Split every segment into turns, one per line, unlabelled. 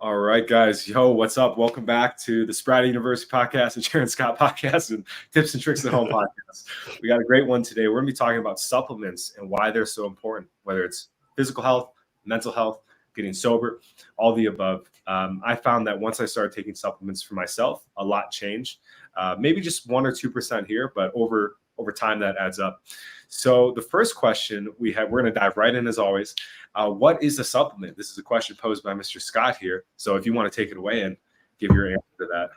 All right, guys. Yo, what's up? Welcome back to the Sprout University podcast and Sharon Scott podcast and Tips and Tricks at Home podcast. We got a great one today. We're going to be talking about supplements and why they're so important, whether it's physical health, mental health, getting sober, all the above. I found that once I started taking supplements for myself, a lot changed. Maybe just 1 or 2% here, but over time that adds up. So the first question we're going to dive right in as always. What is a supplement? This is a question posed by Mr. Scott here. So if you want to take it away and give your answer to that.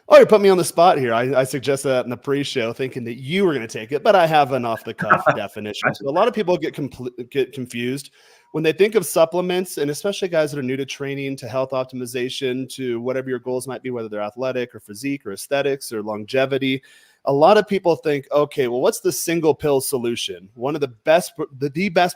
Oh, you put me on the spot here. I suggested that in the pre-show thinking that you were going to take it, but I have an off-the-cuff definition. So a lot of people get confused when they think of supplements, and especially guys that are new to training, to health optimization, to whatever your goals might be, whether they're athletic or physique or aesthetics or longevity. A lot of people think, okay, well, what's the single pill solution? One of the best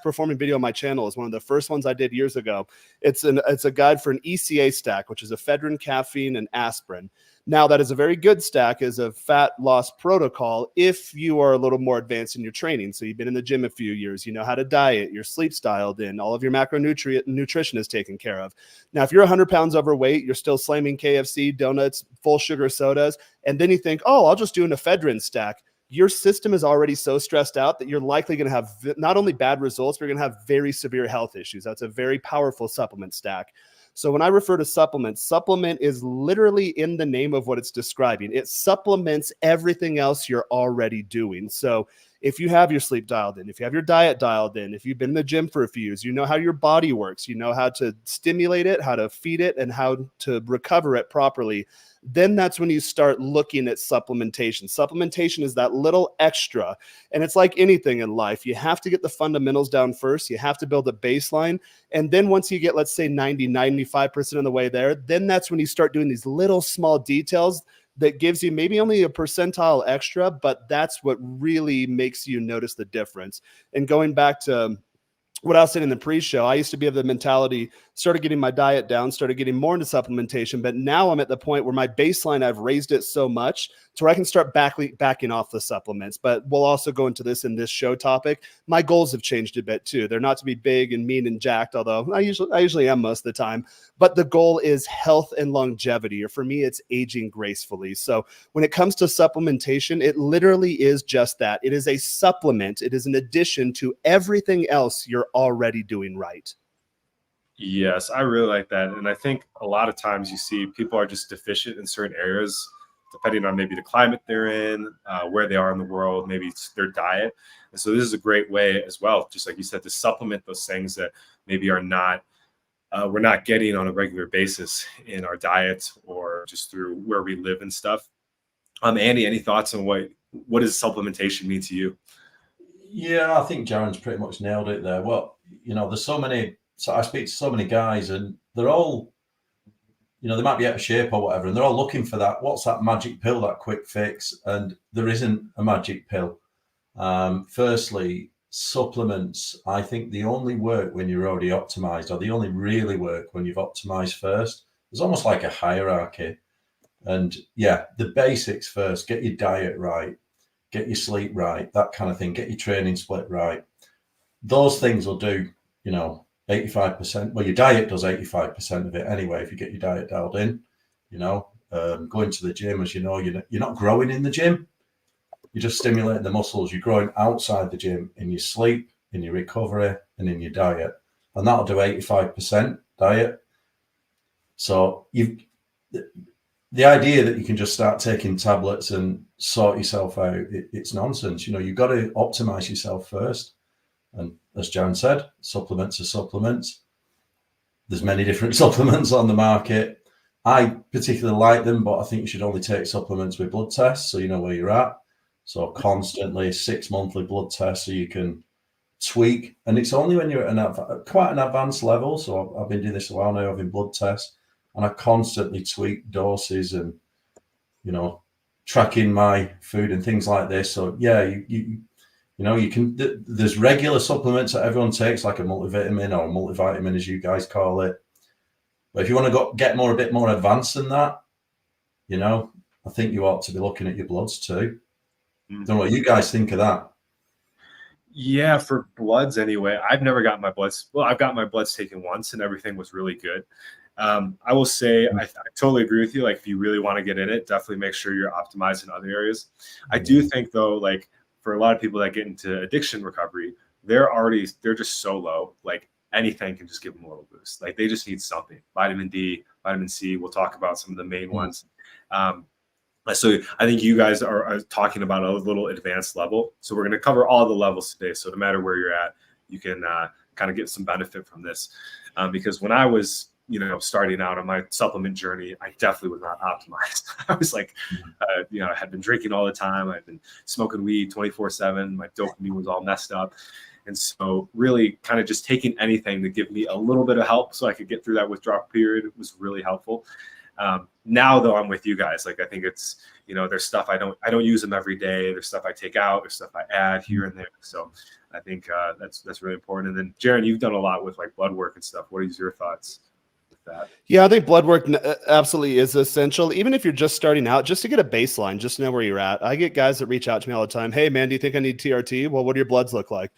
performing video on my channel is one of the first ones I did years ago. It's a guide for an ECA stack, which is ephedrine, caffeine, and aspirin. Now, that is a very good stack as a fat loss protocol if you are a little more advanced in your training. So you've been in the gym a few years, you know how to diet, your sleep's dialed in, all of your nutrition is taken care of. Now, if you're 100 pounds overweight, you're still slamming KFC, donuts, full sugar sodas, and then you think, oh, I'll just do an ephedrine stack. Your system is already so stressed out that you're likely going to have not only bad results, but you're going to have very severe health issues. That's a very powerful supplement stack. So when I refer to supplement is literally in the name of what it's describing. It supplements everything else you're already doing. So if you have your sleep dialed in, if you have your diet dialed in, if you've been in the gym for a few years, you know how your body works, you know how to stimulate it, how to feed it, and how to recover it properly, then that's when you start looking at supplementation. Supplementation is that little extra. And it's like anything in life. You have to get the fundamentals down first. You have to build a baseline. And then once you get, let's say 95% of the way there, then that's when you start doing these little small details that gives you maybe only a percentile extra, but that's what really makes you notice the difference. And going back to what I was saying in the pre-show, I used to be of the mentality, started getting my diet down, started getting more into supplementation, but now I'm at the point where my baseline, I've raised it so much to where I can start backing off the supplements. But we'll also go into this in this show topic. My goals have changed a bit too. They're not to be big and mean and jacked, although I usually am most of the time. But the goal is health and longevity, or for me, it's aging gracefully. So when it comes to supplementation, it literally is just that. It is a supplement. It is an addition to everything else you're already doing right.
Yes, I really like that. And I think a lot of times you see people are just deficient in certain areas, depending on maybe the climate they're in, where they are in the world, maybe it's their diet. And so this is a great way as well, just like you said, to supplement those things that maybe are not, we're not getting on a regular basis in our diet or just through where we live and stuff. Andy, any thoughts on what does supplementation mean to you?
Yeah, I think Jaron's pretty much nailed it there. Well, there's so I speak to so many guys and they're all, they might be out of shape or whatever, and they're all looking for that. What's that magic pill, that quick fix? And there isn't a magic pill. Firstly, supplements, I think they only work when you're already optimized, or they only really work when you've optimized first. There's almost like a hierarchy. And yeah, the basics first, get your diet right, get your sleep right, that kind of thing, get your training split right. Those things will do, 85%. Well, your diet does 85% of it anyway. If you get your diet dialed in, going to the gym, as you know, you're not growing in the gym. You're just stimulating the muscles. You're growing outside the gym in your sleep, in your recovery, and in your diet. And that'll do 85% diet. So the idea that you can just start taking tablets and sort yourself out, it's nonsense. You've got to optimize yourself first. And as Jan said, supplements are supplements. There's many different supplements on the market. I particularly like them, but I think you should only take supplements with blood tests so you know where you're at. So constantly 6 monthly blood tests so you can tweak. And it's only when you're at quite an advanced level. So I've been doing this a while now, having blood tests, and I constantly tweak doses and, tracking my food and things like this. So yeah, you can, there's regular supplements that everyone takes, like a multivitamin or a multivitamin, as you guys call it. But if you want to get a bit more advanced than that, I think you ought to be looking at your bloods too. Don't know what you guys think of that.
Yeah, for bloods anyway. I've never gotten my bloods. Well, I've got my bloods taken once, and everything was really good. I will say I totally agree with you. Like, if you really want to get in it, definitely make sure you're optimized in other areas. I do think though, like for a lot of people that get into addiction recovery, they're just so low. Like anything can just give them a little boost. Like they just need something. Vitamin D, vitamin C. We'll talk about some of the main ones. So I think you guys are talking about a little advanced level. So we're going to cover all the levels today. So no matter where you're at, you can kind of get some benefit from this. Because when I was, starting out on my supplement journey, I definitely was not optimized. I was like, I had been drinking all the time. I'd been smoking weed 24/7. My dopamine was all messed up. And so really kind of just taking anything to give me a little bit of help so I could get through that withdrawal period was really helpful. Now though, I'm with you guys. Like I think it's, there's stuff I don't use them every day. There's stuff I take out. There's stuff I add here and there. So I think that's really important. And then Jaron, you've done a lot with like blood work and stuff. What is your thoughts with that?
Yeah, I think blood work absolutely is essential. Even if you're just starting out, just to get a baseline, just to know where you're at. I get guys that reach out to me all the time. Hey man, do you think I need TRT? Well, what do your bloods look like?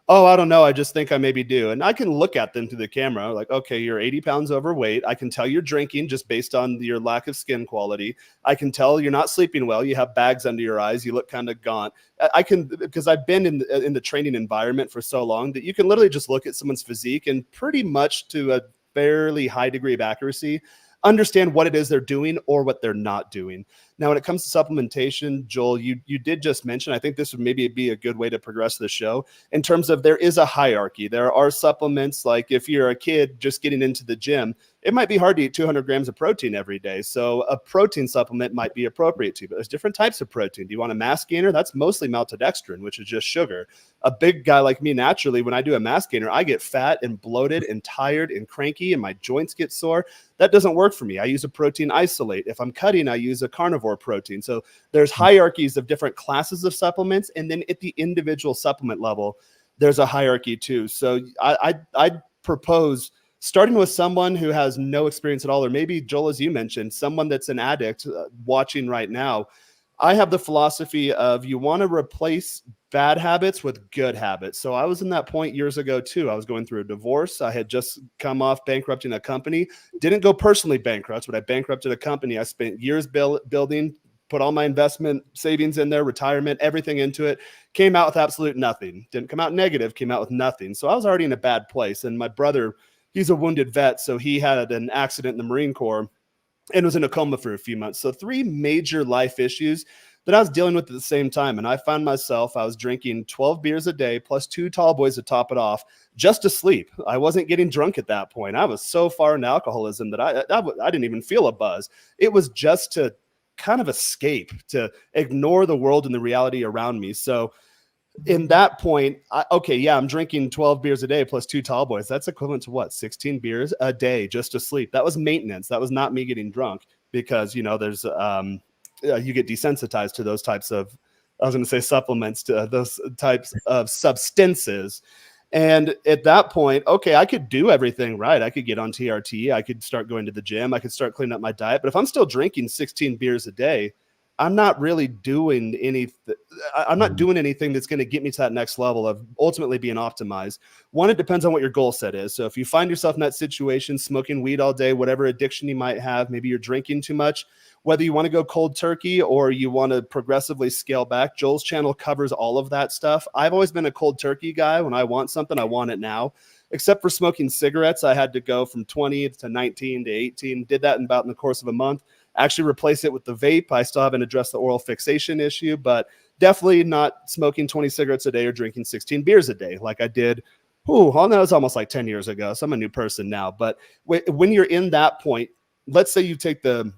Oh, I don't know. I just think I maybe do. And I can look at them through the camera like, okay, you're 80 pounds overweight. I can tell you're drinking just based on your lack of skin quality. I can tell you're not sleeping well. You have bags under your eyes. You look kind of gaunt. I can, because I've been in the training environment for so long that you can literally just look at someone's physique and pretty much to a fairly high degree of accuracy understand what it is they're doing or what they're not doing. Now, when it comes to supplementation, Joel, you did just mention, I think this would maybe be a good way to progress the show in terms of there is a hierarchy. There are supplements, like if you're a kid just getting into the gym, it might be hard to eat 200 grams of protein every day. So a protein supplement might be appropriate to you, but there's different types of protein. Do you want a mass gainer? That's mostly maltodextrin, which is just sugar. A big guy like me, naturally, when I do a mass gainer, I get fat and bloated and tired and cranky and my joints get sore. That doesn't work for me. I use a protein isolate. If I'm cutting, I use a carnivore protein. So there's hierarchies of different classes of supplements. And then at the individual supplement level, there's a hierarchy too. So I propose starting with someone who has no experience at all, or maybe, Joel, as you mentioned, someone that's an addict watching right now. I have the philosophy of you want to replace bad habits with good habits. So I was in that point years ago too. I was going through a divorce. I had just come off bankrupting a company. Didn't go personally bankrupt, but I bankrupted a company. I spent years building, put all my investment savings in there, retirement, everything into it, came out with absolute nothing. Didn't come out negative, came out with nothing. So I was already in a bad place. And my brother, he's a wounded vet. So he had an accident in the Marine Corps and was in a coma for a few months. So 3 major life issues that I was dealing with at the same time. And I found myself, I was drinking 12 beers a day plus 2 tall boys to top it off just to sleep. I wasn't getting drunk at that point. I was so far into alcoholism that I didn't even feel a buzz. It was just to kind of escape, to ignore the world and the reality around me. So in that point, I'm drinking 12 beers a day plus 2 tall boys. That's equivalent to what? 16 beers a day just to sleep. That was maintenance. That was not me getting drunk because, there's, you get desensitized to those types of, I was going to say supplements, to those types of substances. And at that point, I could do everything right. I could get on TRT. I could start going to the gym. I could start cleaning up my diet. But if I'm still drinking 16 beers a day, I'm not really doing anything. I'm not doing anything that's going to get me to that next level of ultimately being optimized. One, it depends on what your goal set is. So if you find yourself in that situation, smoking weed all day, whatever addiction you might have, maybe you're drinking too much, whether you want to go cold turkey or you want to progressively scale back, Joel's channel covers all of that stuff. I've always been a cold turkey guy. When I want something, I want it now. Except for smoking cigarettes, I had to go from 20 to 19 to 18. Did that in the course of a month. Actually replace it with the vape. I still haven't addressed the oral fixation issue, but definitely not smoking 20 cigarettes a day or drinking 16 beers a day like I did. That was almost like 10 years ago. So I'm a new person now. But when you're in that point, let's say you take the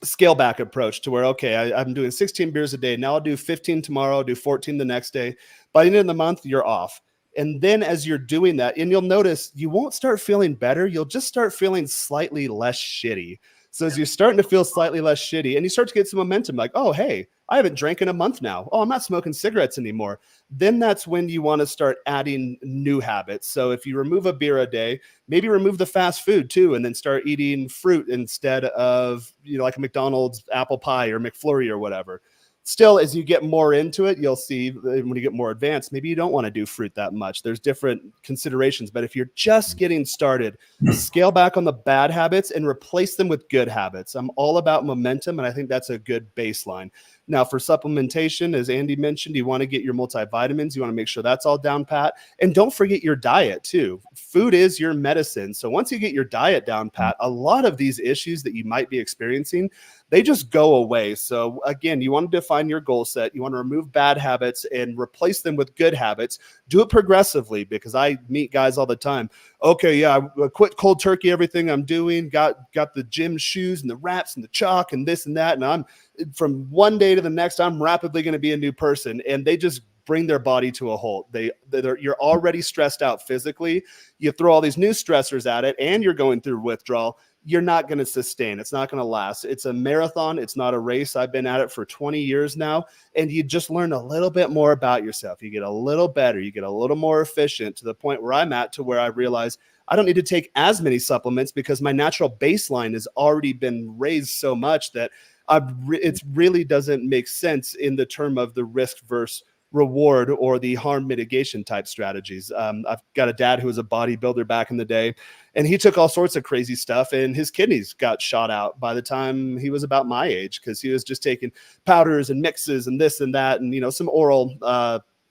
scale back approach to where, I'm doing 16 beers a day. Now I'll do 15 tomorrow, I'll do 14 the next day. By the end of the month, you're off. And then as you're doing that, and you'll notice you won't start feeling better. You'll just start feeling slightly less shitty. So as you're starting to feel slightly less shitty and you start to get some momentum, like, oh, hey, I haven't drank in a month now. Oh, I'm not smoking cigarettes anymore. Then that's when you want to start adding new habits. So if you remove a beer a day, maybe remove the fast food too, and then start eating fruit instead of, like a McDonald's apple pie or McFlurry or whatever. Still, as you get more into it, you'll see when you get more advanced, maybe you don't want to do fruit that much. There's different considerations, but if you're just getting started, scale back on the bad habits and replace them with good habits. I'm all about momentum, and I think that's a good baseline. Now, for supplementation, as Andy mentioned, you want to get your multivitamins. You want to make sure that's all down pat. And don't forget your diet, too. Food is your medicine. So once you get your diet down pat, a lot of these issues that you might be experiencing, they just go away. So again, you want to define your goal set. You want to remove bad habits and replace them with good habits. Do it progressively, because I meet guys all the time. Okay, yeah, I quit cold turkey, everything I'm doing, got the gym shoes and the wraps and the chalk and this and that. And I'm from one day to the next, I'm rapidly going to be a new person. And they just bring their body to a halt. You're already stressed out physically. You throw all these new stressors at it, and you're going through withdrawal. You're not going to sustain. It's not going to last. It's a marathon. It's not a race. I've been at it for 20 years now, and you just learn a little bit more about yourself. You get a little better. You get a little more efficient, to the point where I'm at, to where I realize I don't need to take as many supplements because my natural baseline has already been raised so much that it really doesn't make sense in the term of the risk versus reward or the harm mitigation type strategies. I've got a dad who was a bodybuilder back in the day, and he took all sorts of crazy stuff, and his kidneys got shot out by the time he was about my age, because he was just taking powders and mixes and this and that, and some oral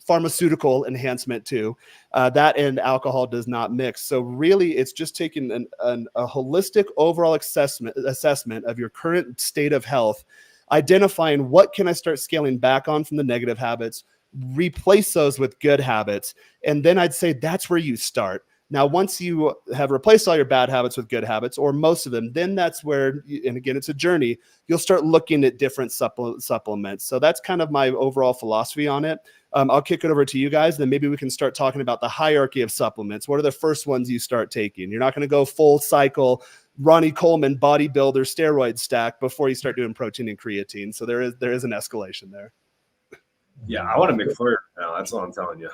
pharmaceutical enhancement too. That and alcohol does not mix. So really, it's just taking a holistic overall assessment of your current state of health, identifying what can I start scaling back on from the negative habits, replace those with good habits. And then I'd say that's where you start. Now, once you have replaced all your bad habits with good habits, or most of them, then that's where, and again, it's a journey, you'll start looking at different supplements. So that's kind of my overall philosophy on it. I'll kick it over to you guys, then maybe we can start talking about the hierarchy of supplements. What are the first ones you start taking? You're not going to go full cycle Ronnie Coleman bodybuilder steroid stack before you start doing protein and creatine. So there is an escalation there.
Yeah, I want to McFlurry now. That's all I'm telling you.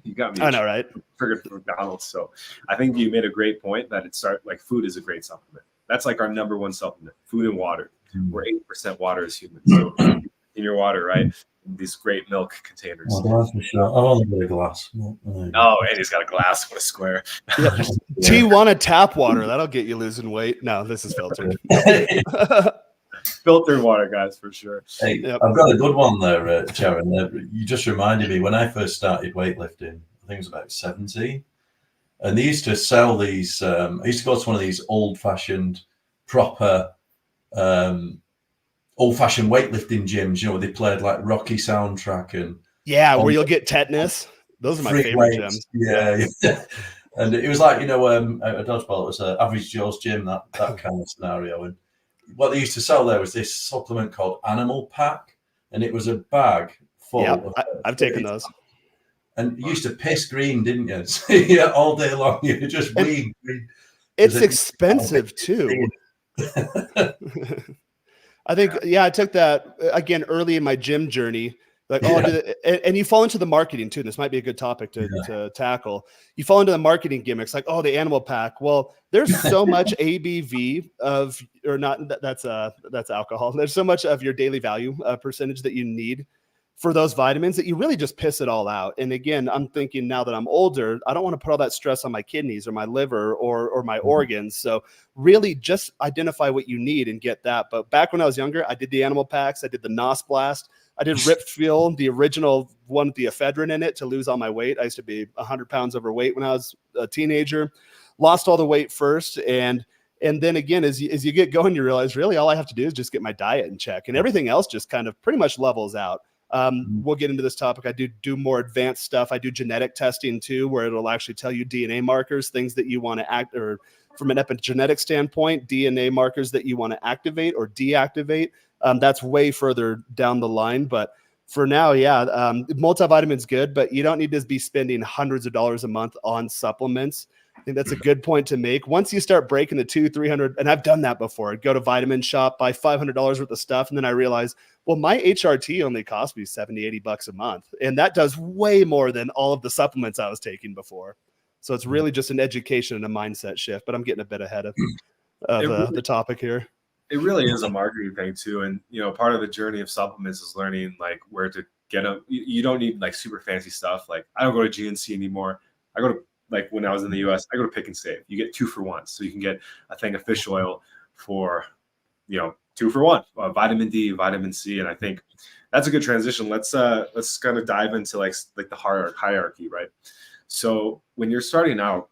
You got me. I
know, right?
Triggered for McDonald's. So I think you made a great point that food is a great supplement. That's like our number one supplement, food and water. We're 80% water as humans. So in your water, right? These great milk containers.
Oh, for sure. I've only got a glass.
Oh, and he's got a glass. What a square.
Yeah. T1 tap water. That'll get you losing weight. No, this is filtered.
Filtered water, guys, for sure.
Hey, yep. I've got a good one there, Sharon. You just reminded me, when I first started weightlifting, I think it was about 17, and they used to sell these. I used to go to one of these old-fashioned, proper, old-fashioned weightlifting gyms. Where they played like Rocky soundtrack and
where you'll get tetanus. Those are my favorite gyms.
Yeah. And it was like a dodgeball. It was an average Joe's gym, that kind of scenario. And what they used to sell there was this supplement called Animal Pack, and it was a bag full.
Yeah, I've taken those.
And you used to piss green, didn't you? So, yeah, all day long. You just green.
It's expensive too. I think, I took that again early in my gym journey. Like, and you fall into the marketing too. This might be a good topic to tackle. You fall into the marketing gimmicks, like, the animal pack. Well, there's so much ABV that's alcohol. There's so much of your daily value percentage that you need for those vitamins that you really just piss it all out. And again, I'm thinking now that I'm older, I don't want to put all that stress on my kidneys or my liver or my organs. So really just identify what you need and get that. But back when I was younger, I did the animal packs. I did the NOS Blast. I did Rip Fuel, the original one with the ephedrine in it, to lose all my weight. I used to be 100 pounds overweight when I was a teenager. Lost all the weight first. And then again, as you get going, you realize really all I have to do is just get my diet in check, and everything else just kind of pretty much levels out. We'll get into this topic. I do more advanced stuff. I do genetic testing too, where it'll actually tell you DNA markers, things that you want to or from an epigenetic standpoint, DNA markers that you want to activate or deactivate. That's way further down the line. But for now, multivitamin's good, but you don't need to be spending hundreds of dollars a month on supplements. I think that's a good point to make. Once you start breaking the $200-$300, and I've done that before, I'd go to Vitamin Shop, buy $500 worth of stuff, and then I realized, well, my HRT only cost me $70-$80 a month, and that does way more than all of the supplements I was taking before. So it's really just an education and a mindset shift. But I'm getting a bit ahead of the topic here.
It really is a marketing thing too. And, part of the journey of supplements is learning like where to get them. You don't need like super fancy stuff. Like I don't go to GNC anymore. I go to, like when I was in the US, I go to Pick and Save. You get 2 for 1. So you can get a thing of fish oil for, 2 for 1, vitamin D, vitamin C. And I think that's a good transition. Let's kind of dive into like the hierarchy, right? So when you're starting out,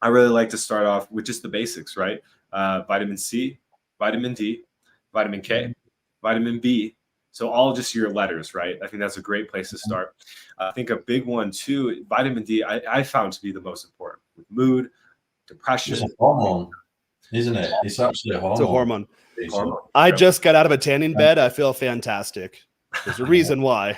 I really like to start off with just the basics, right? Vitamin C, vitamin D, vitamin K, vitamin B. So all just your letters, right? I think that's a great place to start. I think a big one too, vitamin D, I found to be the most important with mood, depression.
It's a hormone, isn't it? It's actually a hormone.
It's a hormone.
Hormone.
I just got out of a tanning bed. I feel fantastic. There's a reason why.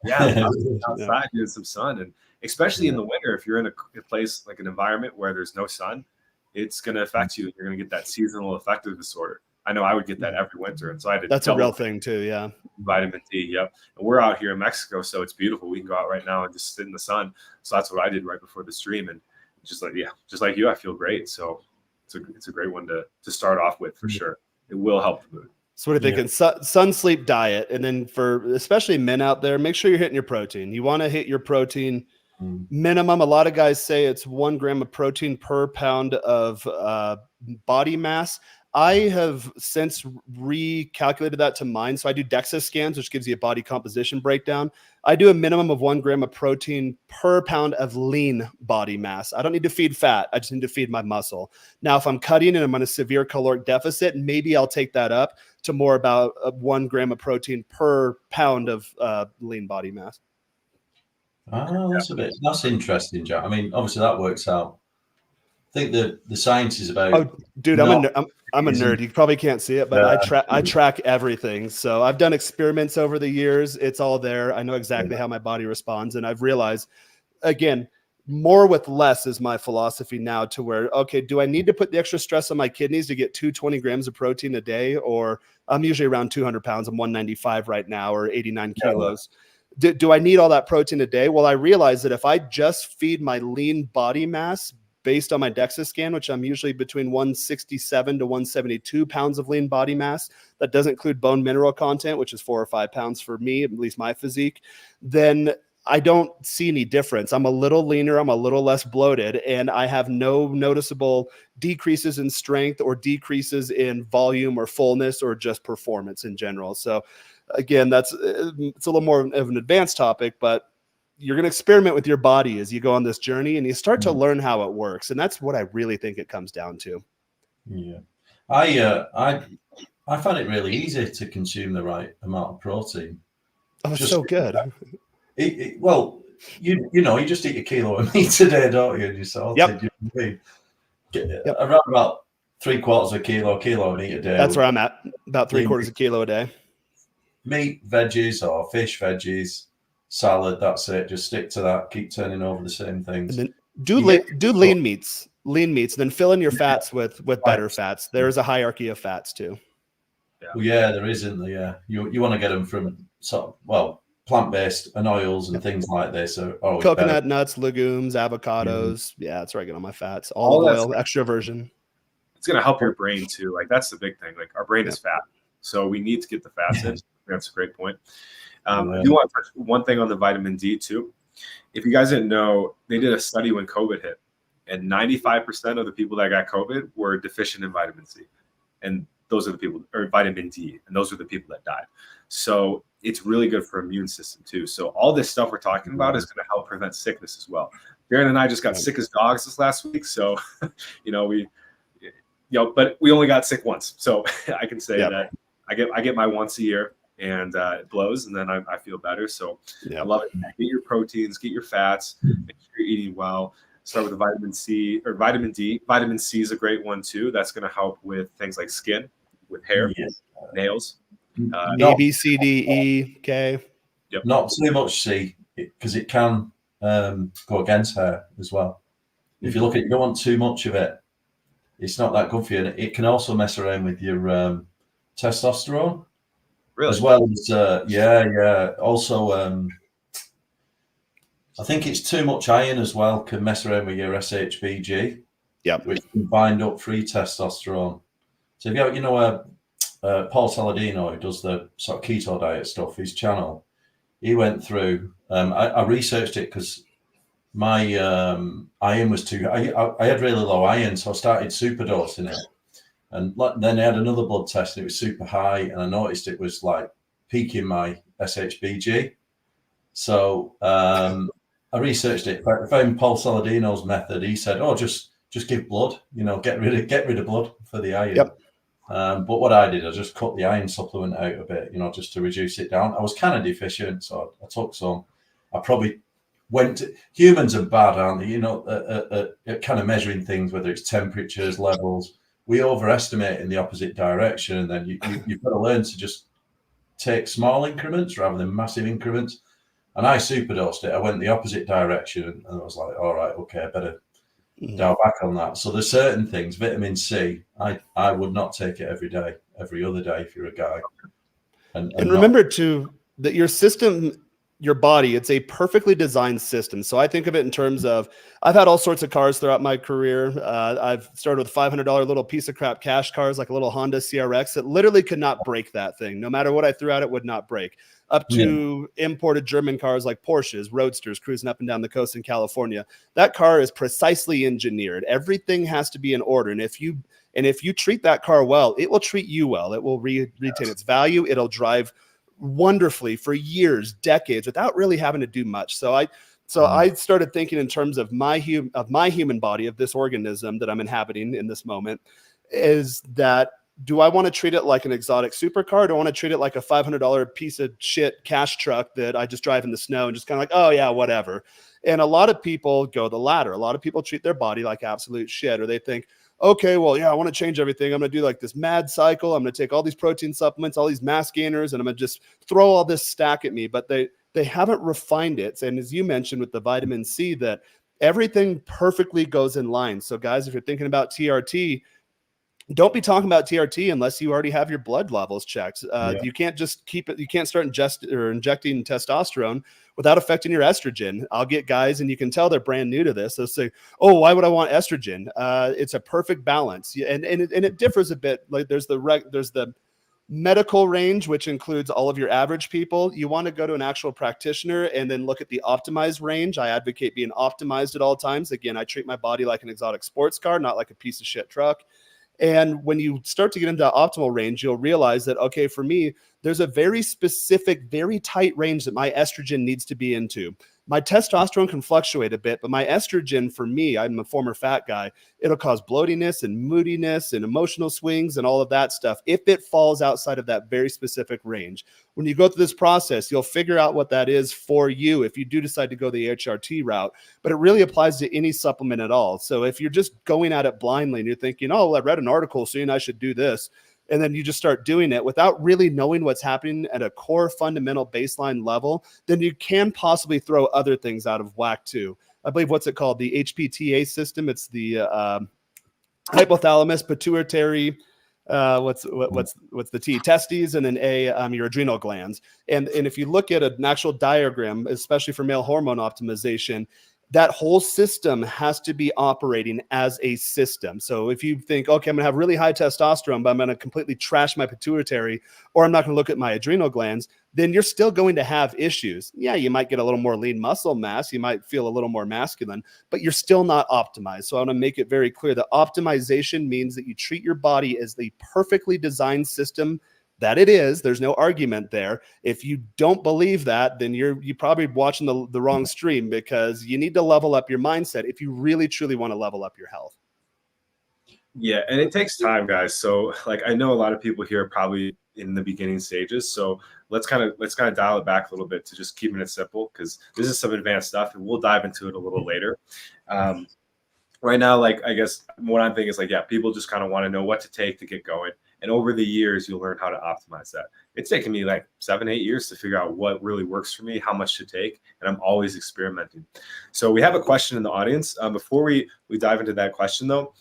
Yeah, outside, getting some sun, and especially in the winter, if you're in a place like an environment where there's no sun, it's going to affect you. You're going to get that seasonal affective disorder. I know I would get that every winter, and so I had to.
That's a real thing too. Yeah,
vitamin D. Yep. And we're out here in Mexico, so it's beautiful. We can go out right now and just sit in the sun. So that's what I did right before the stream, and just like you, I feel great. So it's a great one to start off with for sure. It will help the mood.
So what are you thinking? Sun, sleep, diet. And then for especially men out there, make sure you're hitting your protein. You want to hit your protein minimum. A lot of guys say it's 1 gram of protein per pound of body mass. I have since recalculated that to mine. So I do DEXA scans, which gives you a body composition breakdown. I do a minimum of 1 gram of protein per pound of lean body mass. I don't need to feed fat. I just need to feed my muscle. Now, if I'm cutting and I'm on a severe caloric deficit, maybe I'll take that up to more about 1 gram of protein per pound of lean body mass.
Oh, that's interesting, Jack. I mean, obviously that works out. I think the science is about.
Oh, dude, I'm a nerd. You probably can't see it, but I track everything. So I've done experiments over the years. It's all there. I know exactly how my body responds, and I've realized, again, more with less is my philosophy now. To where, okay, do I need to put the extra stress on my kidneys to get 220 grams of protein a day? Or I'm usually around 200 pounds. I'm 195 right now, or 89 kilos. Do I need all that protein a day? Well, I realize that if I just feed my lean body mass based on my DEXA scan, which I'm usually between 167 to 172 pounds of lean body mass, that doesn't include bone mineral content, which is 4 or 5 pounds for me, at least my physique, then I don't see any difference. I'm a little leaner, I'm a little less bloated, and I have no noticeable decreases in strength or decreases in volume or fullness or just performance in general. So again, it's a little more of an advanced topic, but you're going to experiment with your body as you go on this journey, and you start to learn how it works. And that's what I really think it comes down to.
Yeah. I find it really easy to consume the right amount of protein.
Oh, it's so good.
Well, you just eat a kilo of meat a day, don't you? And you're sorted.
Yep.
Around about 3/4 of a kilo of meat a day.
That's where I'm at. About 3/4 of a kilo a day.
Meat, veggies, or fish, veggies, salad. That's it. Just stick to that. Keep turning over the same things.
And then do lean meats, and then fill in your fats with better fats. There's a hierarchy of fats too.
Well, yeah, there is, isn't there? Yeah, you want to get them from plant-based and oils and things like this. So
coconut, nuts, legumes, avocados. Yeah, that's where I get all my fats. Olive oil, extra virgin.
It's going to help your brain too. Like that's the big thing. Like our brain is fat, so we need to get the fats in. That's a great point. I do want to touch one thing on the vitamin D too. If you guys didn't know, they did a study when COVID hit, and 95% of the people that got COVID were deficient in vitamin C, and those are the people, or vitamin D, and those are the people that died. So it's really good for immune system too. So all this stuff we're talking about is going to help prevent sickness as well. Darren and I just got sick as dogs this last week, so but we only got sick once, so I can say that I get my once a year. And it blows, and then I feel better. So I love it. Get your proteins, get your fats, make sure you're eating well. Start with the vitamin C or vitamin D. Vitamin C is a great one too. That's going to help with things like skin, with hair, nails.
A, B, C, D, E, K.
Yep. Not too much C, because it can go against hair as well. If you look at it, you don't want too much of it. It's not that good for you. And it can also mess around with your testosterone.
Really?
As well as, Also, I think it's too much iron as well can mess around with your SHBG, which can bind up free testosterone. So if you have, Paul Saladino, who does the sort of keto diet stuff, his channel, he went through. I researched it because my iron was too. I had really low iron, so I started superdosing it, and then I had another blood test, and it was super high, and I noticed it was like peaking my SHBG. So I researched it. I found Paul Saladino's method. He said, "Oh, just give blood. Get rid of blood for the iron."
Yep.
But what I did, I just cut the iron supplement out a bit, just to reduce it down. I was kind of deficient, so I took some. I probably humans are bad, aren't they? At kind of measuring things, whether it's temperatures, levels. We overestimate in the opposite direction, and then you've got to learn to just take small increments rather than massive increments. And I superdosed it. I went the opposite direction, and I was like, all right, okay, I better dial back on that. So there's certain things, vitamin C, I would not take it every day, every other day if you're a guy. And
remember too that your system, your body, it's a perfectly designed system. So I think of it in terms of, I've had all sorts of cars throughout my career. I've started with $500 little piece of crap cash cars, like a little Honda CRX that literally could not break that thing. No matter what I threw at it, would not break. Up to imported German cars like Porsches, Roadsters, cruising up and down the coast in California. That car is precisely engineered. Everything has to be in order. And if you treat that car well, it will treat you well. It will retain its value. It'll drive wonderfully for years, decades, without really having to do much. So I started thinking in terms of my human body, of this organism that I'm inhabiting in this moment, is that, do I want to treat it like an exotic supercar? Do I want to treat it like a $500 piece of shit cash truck that I just drive in the snow and just kind of like, oh yeah, whatever. And a lot of people go the latter. A lot of people treat their body like absolute shit, or they think, okay, well, yeah, I want to change everything. I'm going to do like this mad cycle. I'm going to take all these protein supplements, all these mass gainers, and I'm going to just throw all this stack at me. But they haven't refined it. And as you mentioned with the vitamin C, that everything perfectly goes in line. So guys, if you're thinking about TRT, don't be talking about TRT unless you already have your blood levels checked. You can't just keep it. You can't start injecting testosterone without affecting your estrogen. I'll get guys, and you can tell they're brand new to this. They'll say, "Oh, why would I want estrogen?" It's a perfect balance, and it differs a bit. Like there's the medical range, which includes all of your average people. You want to go to an actual practitioner and then look at the optimized range. I advocate being optimized at all times. Again, I treat my body like an exotic sports car, not like a piece of shit truck. And when you start to get into optimal range, you'll realize that, okay, for me, there's a very specific, very tight range that my estrogen needs to be into. My testosterone can fluctuate a bit, but my estrogen, for me, I'm a former fat guy, it'll cause bloatiness and moodiness and emotional swings and all of that stuff if it falls outside of that very specific range. When you go through this process, you'll figure out what that is for you if you do decide to go the HRT route, but it really applies to any supplement at all. So if you're just going at it blindly and you're thinking, oh, well, I read an article saying I should do this, and then you just start doing it without really knowing what's happening at a core fundamental baseline level, then you can possibly throw other things out of whack too. I believe, what's it called? The HPTA system. It's the hypothalamus, pituitary, what's the T? Testes, and then A, your adrenal glands. And if you look at an actual diagram, especially for male hormone optimization, that whole system has to be operating as a system. So if you think, okay, I'm going to have really high testosterone, but I'm going to completely trash my pituitary, or I'm not going to look at my adrenal glands, then you're still going to have issues. Yeah, you might get a little more lean muscle mass. You might feel a little more masculine, but you're still not optimized. So I want to make it very clear that optimization means that you treat your body as the perfectly designed system that it is. There's no argument there. If you don't believe that, then you're probably watching the wrong stream, because you need to level up your mindset if you really truly want to level up your health.
Yeah, and it takes time, guys. So like, I know a lot of people here are probably in the beginning stages. So let's kind of dial it back a little bit to just keeping it simple, because this is some advanced stuff and we'll dive into it a little later. Right now, like, I guess what I'm thinking is like, yeah, people just kind of want to know what to take to get going. And over the years, you'll learn how to optimize that. It's taken me like 7-8 years to figure out what really works for me, how much to take, and I'm always experimenting. So we have a question in the audience. Before we dive into that question, though,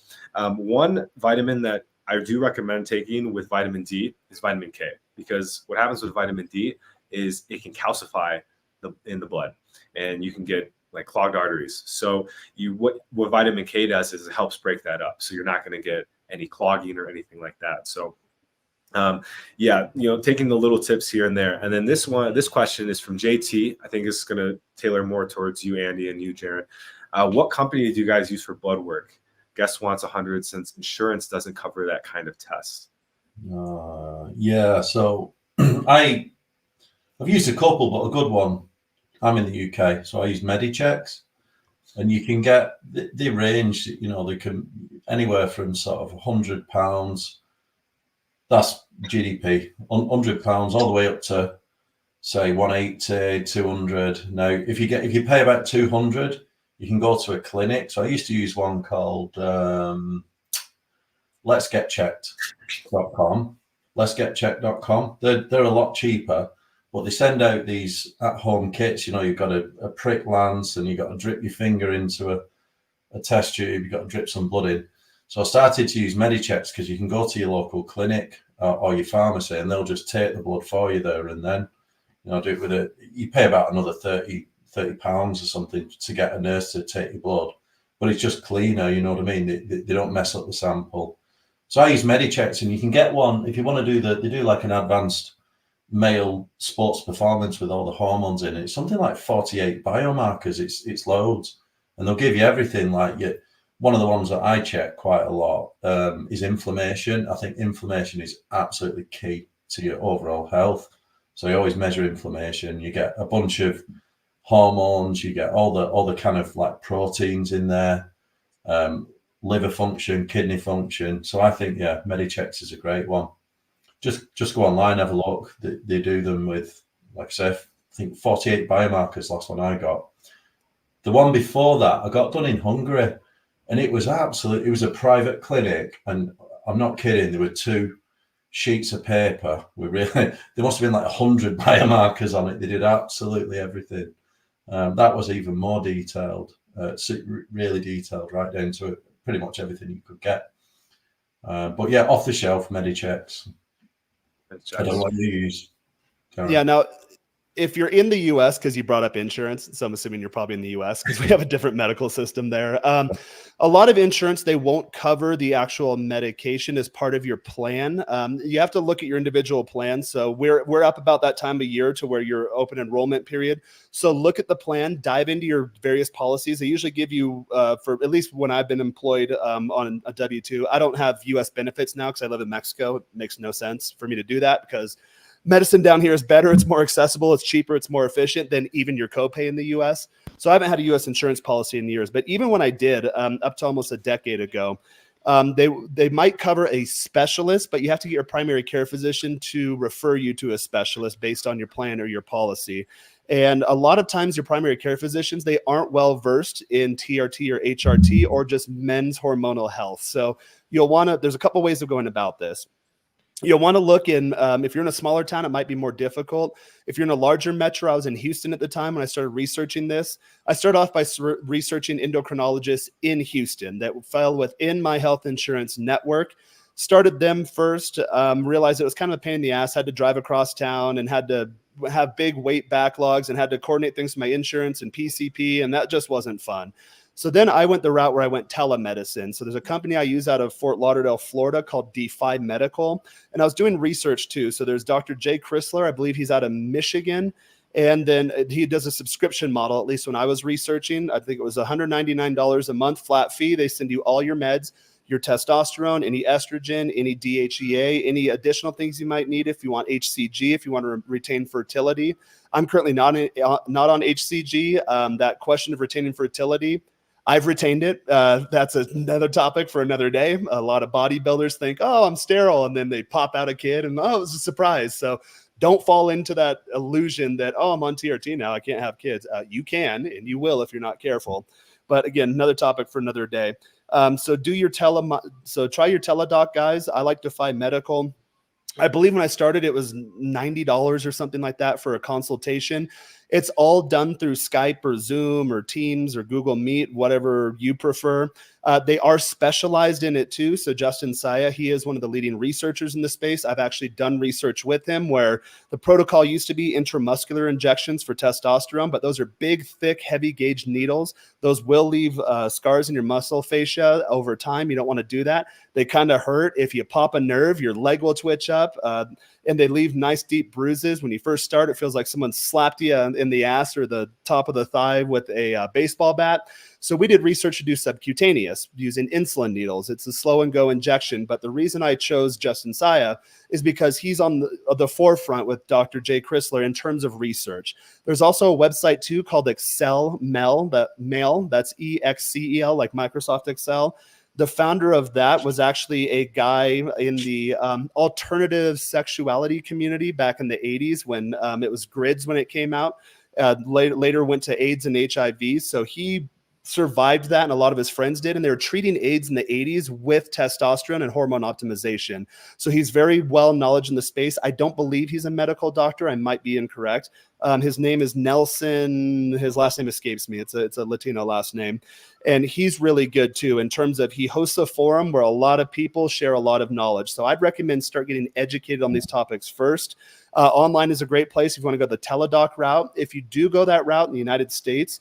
one vitamin that I do recommend taking with vitamin D is vitamin K, because what happens with vitamin D is it can calcify in the blood, and you can get like clogged arteries. So what vitamin K does is it helps break that up. So you're not going to get any clogging or anything like that. So yeah, taking the little tips here and there. And then this question is from JT. I think it's going to tailor more towards you, Andy, and you, Jaron. What company do you guys use for blood work? Guest wants 100 since insurance doesn't cover that kind of test.
Yeah, so I've used a couple, but a good one. I'm in the UK, so I use Medichecks, and you can get the range. They can anywhere from sort of £100. That's GDP, £100 all the way up to say 180, 200. Now, if you pay about 200, you can go to a clinic. So I used to use one called letsgetchecked.com. Letsgetchecked.com. They're a lot cheaper, but they send out these at-home kits. You've got a prick lance, and you've got to drip your finger into a test tube. You've got to drip some blood in. So I started to use Medichecks because you can go to your local clinic or your pharmacy, and they'll just take the blood for you there and then. Do it with it. You pay about another £30 or something to get a nurse to take your blood, but it's just cleaner. You know what I mean? They don't mess up the sample. So I use Medichecks, and you can get one if you want to do they do like an advanced male sports performance with all the hormones in it. It's something like 48 biomarkers. It's loads, and they'll give you everything. One of the ones that I check quite a lot is inflammation. I think inflammation is absolutely key to your overall health. So you always measure inflammation. You get a bunch of hormones. You get all the kind of like proteins in there, liver function, kidney function. So I think, yeah, Medichecks is a great one. Just go online, have a look. They do them with, like I say, I think 48 biomarkers. Last one I got. The one before that I got done in Hungary. And it was a private clinic, and I'm not kidding. There were 2 sheets of paper. There must have been like 100 biomarkers on it. They did absolutely everything. That was even more detailed, really detailed, right down to pretty much everything you could get. But yeah, off the shelf Medichecks. I don't know what you use. Karen.
Yeah, now if you're in the US, because you brought up insurance, so I'm assuming you're probably in the US because we have a different medical system there. A lot of insurance, they won't cover the actual medication as part of your plan. You have to look at your individual plan. So we're up about that time of year to where your open enrollment period. So look at the plan, dive into your various policies. They usually give you, for at least when I've been employed on a W-2, I don't have US benefits now because I live in Mexico. It makes no sense for me to do that because medicine down here is better. It's more accessible. It's cheaper. It's more efficient than even your copay in the US. So I haven't had a US insurance policy in years. But even when I did, up to almost a decade ago, they might cover a specialist, but you have to get your primary care physician to refer you to a specialist based on your plan or your policy. And a lot of times your primary care physicians, they aren't well versed in TRT or HRT or just men's hormonal health. So there's a couple ways of going about this. You'll want to look in, if you're in a smaller town, it might be more difficult. If you're in a larger metro, I was in Houston at the time when I started researching this. I started off by researching endocrinologists in Houston that fell within my health insurance network. Started them first, realized it was kind of a pain in the ass, had to drive across town and had to have big wait backlogs and had to coordinate things with my insurance and PCP, and that just wasn't fun. So then I went the route where I went telemedicine. So there's a company I use out of Fort Lauderdale, Florida called Defy Medical. And I was doing research too. So there's Dr. Jay Chrysler. I believe he's out of Michigan. And then he does a subscription model, at least when I was researching. I think it was $199 a month flat fee. They send you all your meds, your testosterone, any estrogen, any DHEA, any additional things you might need if you want HCG, if you want to retain fertility. I'm currently not on HCG. That question of retaining fertility, I've retained it. That's another topic for another day. A lot of bodybuilders think, oh, I'm sterile. And then they pop out a kid and, oh, it was a surprise. So don't fall into that illusion that, oh, I'm on TRT now, I can't have kids. You can, and you will if you're not careful. But again, another topic for another day. So try your teledoc, guys. I like Defy Medical. I believe when I started, it was $90 or something like that for a consultation. It's all done through Skype or Zoom or Teams or Google Meet, whatever you prefer. They are specialized in it too. So Justin Saya, he is one of the leading researchers in the space. I've actually done research with him where the protocol used to be intramuscular injections for testosterone, but those are big, thick, heavy gauge needles. Those will leave scars in your muscle fascia over time. You don't want to do that. They kind of hurt. If you pop a nerve, your leg will twitch up, and they leave nice deep bruises. When you first start, it feels like someone slapped you in the ass or the top of the thigh with a baseball bat. So we did research to do subcutaneous using insulin needles. It's a slow and go injection. But the reason I chose Justin Saya is because he's on the forefront with Dr. Jay Chrysler in terms of research. There's also a website too called Excel Mel, that's EXCEL, like Microsoft Excel. The founder of that was actually a guy in the alternative sexuality community back in the 80s when it was GRIDS when it came out. Later went to AIDS and HIV. So he survived that, and a lot of his friends did, and they were treating AIDS in the 80s with testosterone and hormone optimization. So he's very well knowledge in the space. I don't believe he's a medical doctor. I might be incorrect. His name is Nelson. His last name escapes me. It's a Latino last name. And he's really good too in terms of he hosts a forum where a lot of people share a lot of knowledge. So I'd recommend start getting educated on these topics first. Online is a great place if you want to go the teledoc route. If you do go that route in the United States,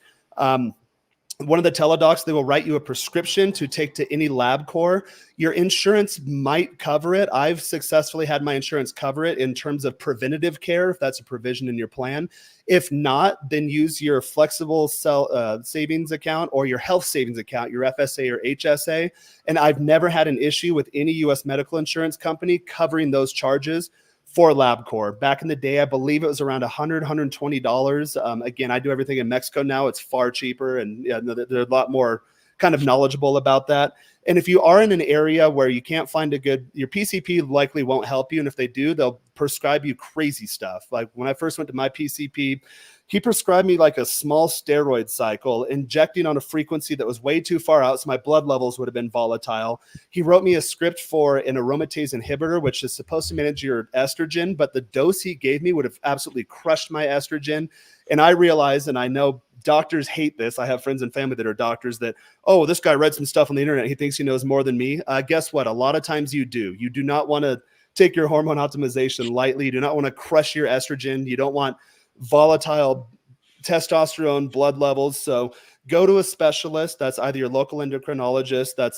one of the teledocs, they will write you a prescription to take to any LabCorp. Your insurance might cover it. I've successfully had my insurance cover it in terms of preventative care, if that's a provision in your plan. If not, then use your flexible savings account or your health savings account, your FSA or HSA. And I've never had an issue with any U.S. medical insurance company covering those charges for LabCorp. Back in the day, I believe it was around $100, $120. Again, I do everything in Mexico now. It's far cheaper, and they're a lot more kind of knowledgeable about that. And if you are in an area where you can't find your PCP likely won't help you. And if they do, they'll prescribe you crazy stuff. Like when I first went to my PCP, he prescribed me like a small steroid cycle, injecting on a frequency that was way too far out, so my blood levels would have been volatile. He wrote me a script for an aromatase inhibitor, which is supposed to manage your estrogen, but the dose he gave me would have absolutely crushed my estrogen. And I realized, and I know doctors hate this. I have friends and family that are doctors that, oh, this guy read some stuff on the internet. He thinks he knows more than me. Guess what? A lot of times you do. You do not want to take your hormone optimization lightly. You do not want to crush your estrogen. You don't want volatile testosterone blood levels. So go to a specialist. That's either your local endocrinologist, that's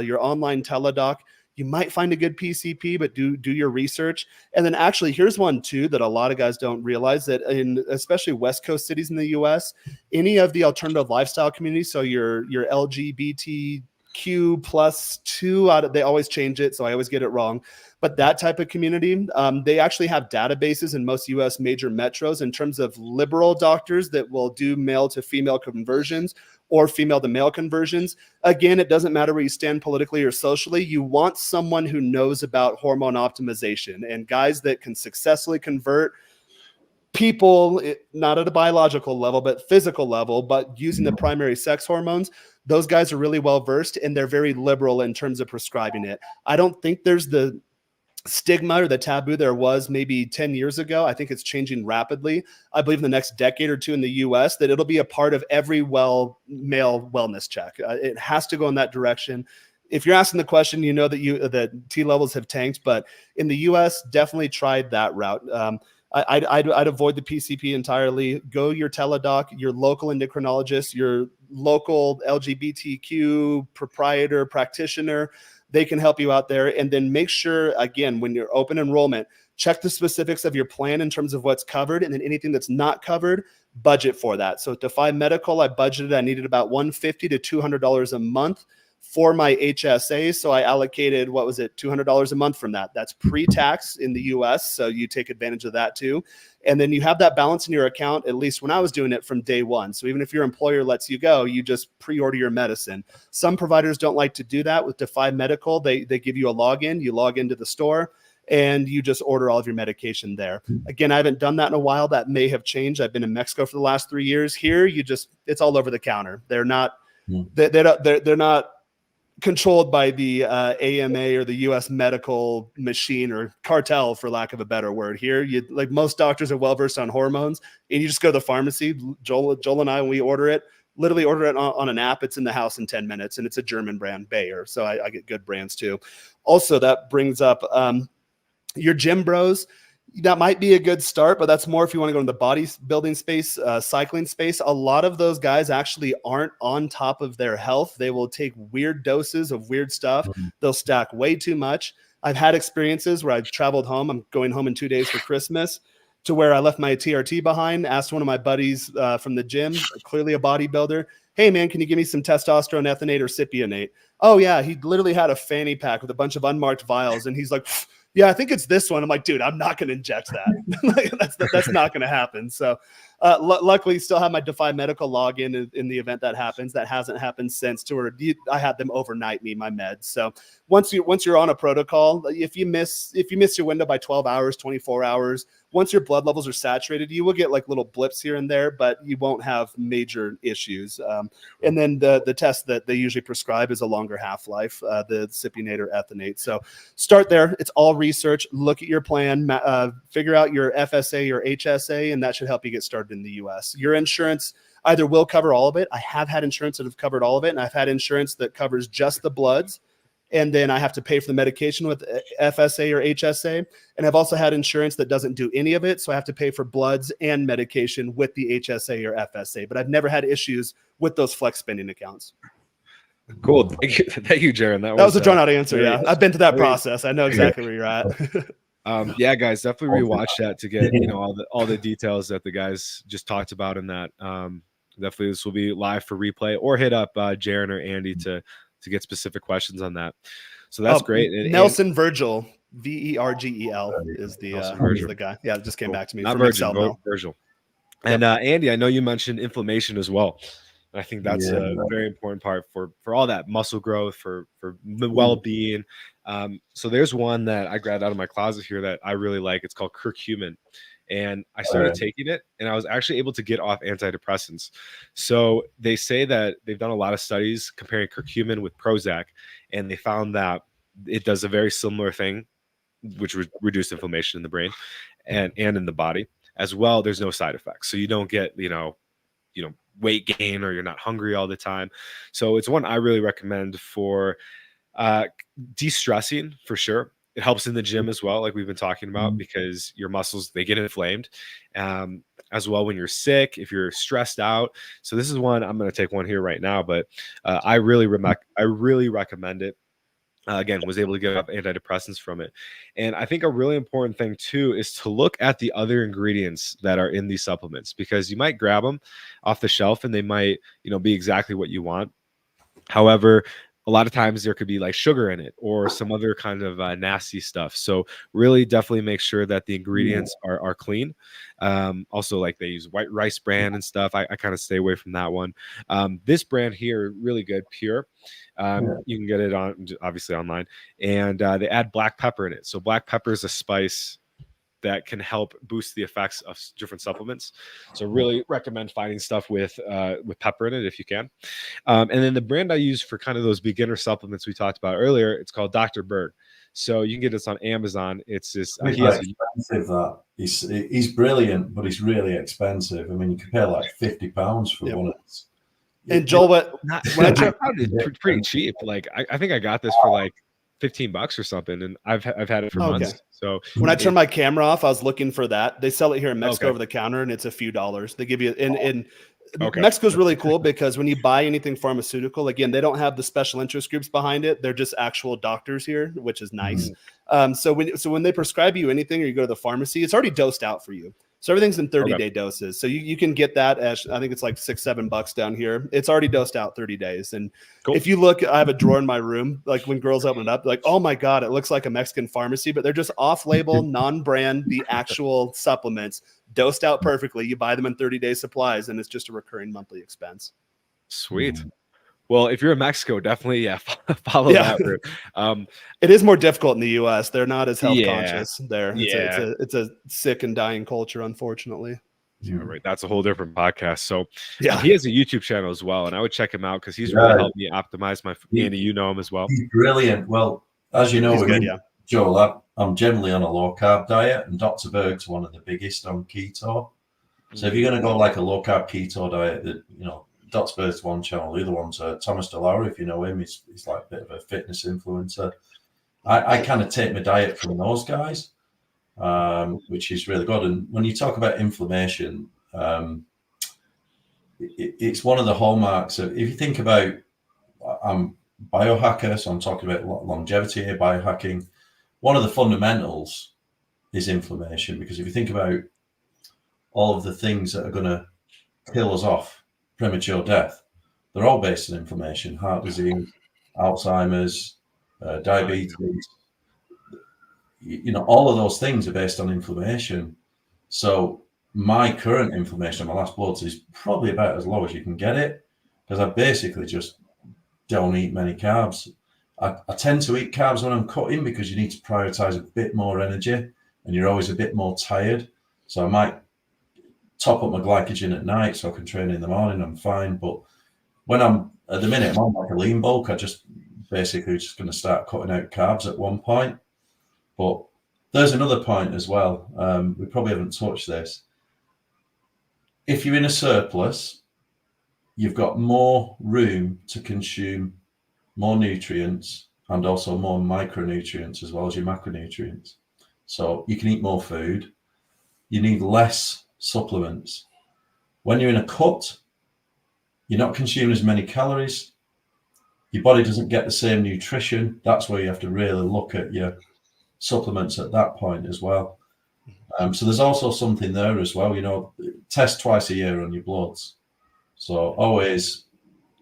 your online teledoc. You might find a good PCP, but do your research. And then actually, here's one too that a lot of guys don't realize, that in especially West Coast cities in the US, any of the alternative lifestyle communities, so your LGBTQ plus 2, they always change it, so I always get it wrong. But that type of community, they actually have databases in most US major metros in terms of liberal doctors that will do male to female conversions or female to male conversions. Again, it doesn't matter where you stand politically or socially. You want someone who knows about hormone optimization, and guys that can successfully convert people, not at a biological level, but physical level, but using the primary sex hormones. Those guys are really well versed, and they're very liberal in terms of prescribing it. I don't think there's the stigma or the taboo there was maybe 10 years ago. I think it's changing rapidly. I believe in the next decade or two in the US that it'll be a part of every male wellness check. It has to go in that direction. If you're asking the question, you know that T levels have tanked, but in the US, definitely tried that route. I'd avoid the PCP entirely. Go your teledoc, your local endocrinologist, your local LGBTQ proprietor, practitioner. They can help you out there. And then make sure, again, when you're open enrollment, check the specifics of your plan in terms of what's covered, and then anything that's not covered, budget for that. So to Defy Medical, I needed about $150 to $200 a month for my HSA. So I allocated, $200 a month from that. That's pre-tax in the US. So you take advantage of that too. And then you have that balance in your account, at least when I was doing it, from day one. So even if your employer lets you go, you just pre-order your medicine. Some providers don't like to do that. With Defy Medical, they give you a login. You log into the store and you just order all of your medication there. Again, I haven't done that in a while. That may have changed. I've been in Mexico for the last 3 years. Here, it's all over the counter. They're not controlled by the AMA or the U.S. medical machine or cartel, for lack of a better word. Here, you like most doctors are well versed on hormones, and you just go to the pharmacy. Joel and I, when we order it, literally order it on an app. It's in the house in 10 minutes, and it's a German brand, Bayer. So I get good brands too. Also, that brings up your gym bros. That might be a good start, but that's more if you want to go in the bodybuilding space, cycling space. A lot of those guys actually aren't on top of their health. They will take weird doses of weird stuff. They'll stack way too much. I've had experiences where I've traveled home. I'm going home in 2 days for Christmas, to where I left my TRT behind, asked one of my buddies from the gym, clearly a bodybuilder, hey man, can you give me some testosterone ethionate or cypionate? Oh yeah, he literally had a fanny pack with a bunch of unmarked vials, and he's like, yeah, I think it's this one. I'm like, dude, I'm not going to inject that. That's not going to happen. So luckily still have my Defy Medical login in the event that happens. That hasn't happened since, to where I had them overnight me my meds. So once you're on a protocol, if you miss your window by 12 hours, 24 hours, once your blood levels are saturated, you will get like little blips here and there, but you won't have major issues. And then the test that they usually prescribe is a longer half-life, the cypionate or ethionate. So start there. It's all research. Look at your plan, figure out your FSA or HSA, and that should help you get started in the US. Your insurance either will cover all of it. I have had insurance that have covered all of it, and I've had insurance that covers just the bloods, and then I have to pay for the medication with FSA or HSA. And I've also had insurance that doesn't do any of it, so I have to pay for bloods and medication with the HSA or FSA. But I've never had issues with those flex spending accounts.
Cool. Thank you, Jaron.
That was a drawn out answer. Yeah, I've been to that process. I know exactly where you're at.
Yeah, guys, definitely rewatch that to get all the details that the guys just talked about in that. Definitely, this will be live for replay, or hit up Jaron or Andy to get specific questions on that. So that's great.
Nelson Virgil, Vergel is the guy. Yeah, it just came back to me.
Not Virgil, Virgil. And Andy, I know you mentioned inflammation as well. And I think that's a very important part for all that muscle growth, for well-being. So there's one that I grabbed out of my closet here that I really like. It's called curcumin. And I started taking it, and I was actually able to get off antidepressants. So they say that they've done a lot of studies comparing curcumin with Prozac, and they found that it does a very similar thing, which would reduce inflammation in the brain and in the body as well. There's no side effects, so you don't get weight gain, or you're not hungry all the time. So it's one I really recommend for de-stressing for sure. It helps in the gym as well, like we've been talking about, because your muscles, they get inflamed as well when you're sick, if you're stressed out. So this is one, I'm going to take one here right now, but I really recommend it. Again, was able to get up antidepressants from it. And I think a really important thing too is to look at the other ingredients that are in these supplements, because you might grab them off the shelf and they might, be exactly what you want. However, a lot of times there could be like sugar in it or some other kind of nasty stuff. So really definitely make sure that the ingredients are clean. Also, like they use white rice bran and stuff. I kind of stay away from that one. This brand here, really good, Pure. You can get it obviously online, and they add black pepper in it. So black pepper is a spice that can help boost the effects of different supplements. So really recommend finding stuff with pepper in it if you can. And then the brand I use for kind of those beginner supplements we talked about earlier, it's called Dr. Berg. So you can get this on Amazon. It's this.
He's brilliant, but he's really expensive. I mean, you can pay like £50 for one of these.
And Joel,
when I checked out, it's pretty cheap. Like I think I got this for like $15 or something, and I've had it for months. So
when I turned my camera off, I was looking for that. They sell it here in Mexico over the counter, and it's a few dollars. They give you Mexico's really cool because when you buy anything pharmaceutical, again, they don't have the special interest groups behind it. They're just actual doctors here, which is nice. So when they prescribe you anything, or you go to the pharmacy, it's already dosed out for you. So everything's in 30-day doses. So you can get that as, I think it's like $6-7 down here. It's already dosed out 30 days. And if you look, I have a drawer in my room, like when girls open it up, like, oh my God, it looks like a Mexican pharmacy, but they're just off-label, non-brand, the actual supplements dosed out perfectly. You buy them in 30-day supplies, and it's just a recurring monthly expense.
Sweet. Well, if you're in Mexico, definitely follow that route.
It is more difficult in the U.S. They're not as health conscious there. It's a sick and dying culture, unfortunately.
Yeah, right. That's a whole different podcast. So
Yeah.
he has a YouTube channel as well, and I would check him out because he's really helped me optimize my. Andy, you know him as well.
He's brilliant. Well, as you know,
He's good,
Joel, I'm generally on a low carb diet, and Dr. Berg's one of the biggest on keto. So if you're going to go like a low carb keto diet, that Dr. Berg's one channel, the other one's Thomas DeLauer. If you know him, he's like a bit of a fitness influencer. I kind of take my diet from those guys. Which is really good. And when you talk about inflammation, it's one of the hallmarks of, if you think about, I'm biohacker, so I'm talking about longevity here, biohacking. One of the fundamentals is inflammation, because if you think about all of the things that are going to kill us off, premature death, they're all based on inflammation: heart disease, Alzheimer's, diabetes. All of those things are based on inflammation. So my current inflammation on my last bloods is probably about as low as you can get it, because I basically just don't eat many carbs. I tend to eat carbs when I'm cutting, because you need to prioritize a bit more energy and you're always a bit more tired. So I might top up my glycogen at night so I can train in the morning. I'm fine. But when I'm at the minute, I'm on like a lean bulk. I just basically just going to start cutting out carbs at one point. But there's another point as well. We probably haven't touched this. If you're in a surplus, you've got more room to consume more nutrients and also more micronutrients as well as your macronutrients. So you can eat more food. You need less supplements. When you're in a cut, you're not consuming as many calories. Your body doesn't get the same nutrition. That's where you have to really look at your supplements at that point as well. So there's also something there as well. Test twice a year on your bloods. So always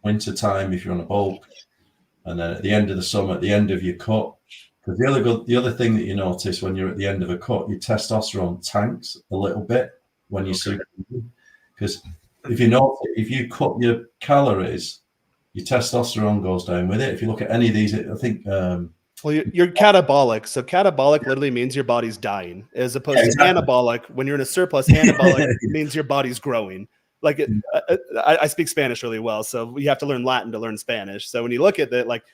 winter time if you're on a bulk, and then at the end of the summer, at the end of your cut. Because the other thing that you notice when you're at the end of a cut, your testosterone tanks a little bit when you super. Because if you cut your calories, your testosterone goes down with it. If you look at any of these, I think.
Well, you're catabolic. So catabolic literally means your body's dying, as opposed to anabolic. When you're in a surplus, anabolic means your body's growing. Like I speak Spanish really well, so you have to learn Latin to learn Spanish. So when you look at that, like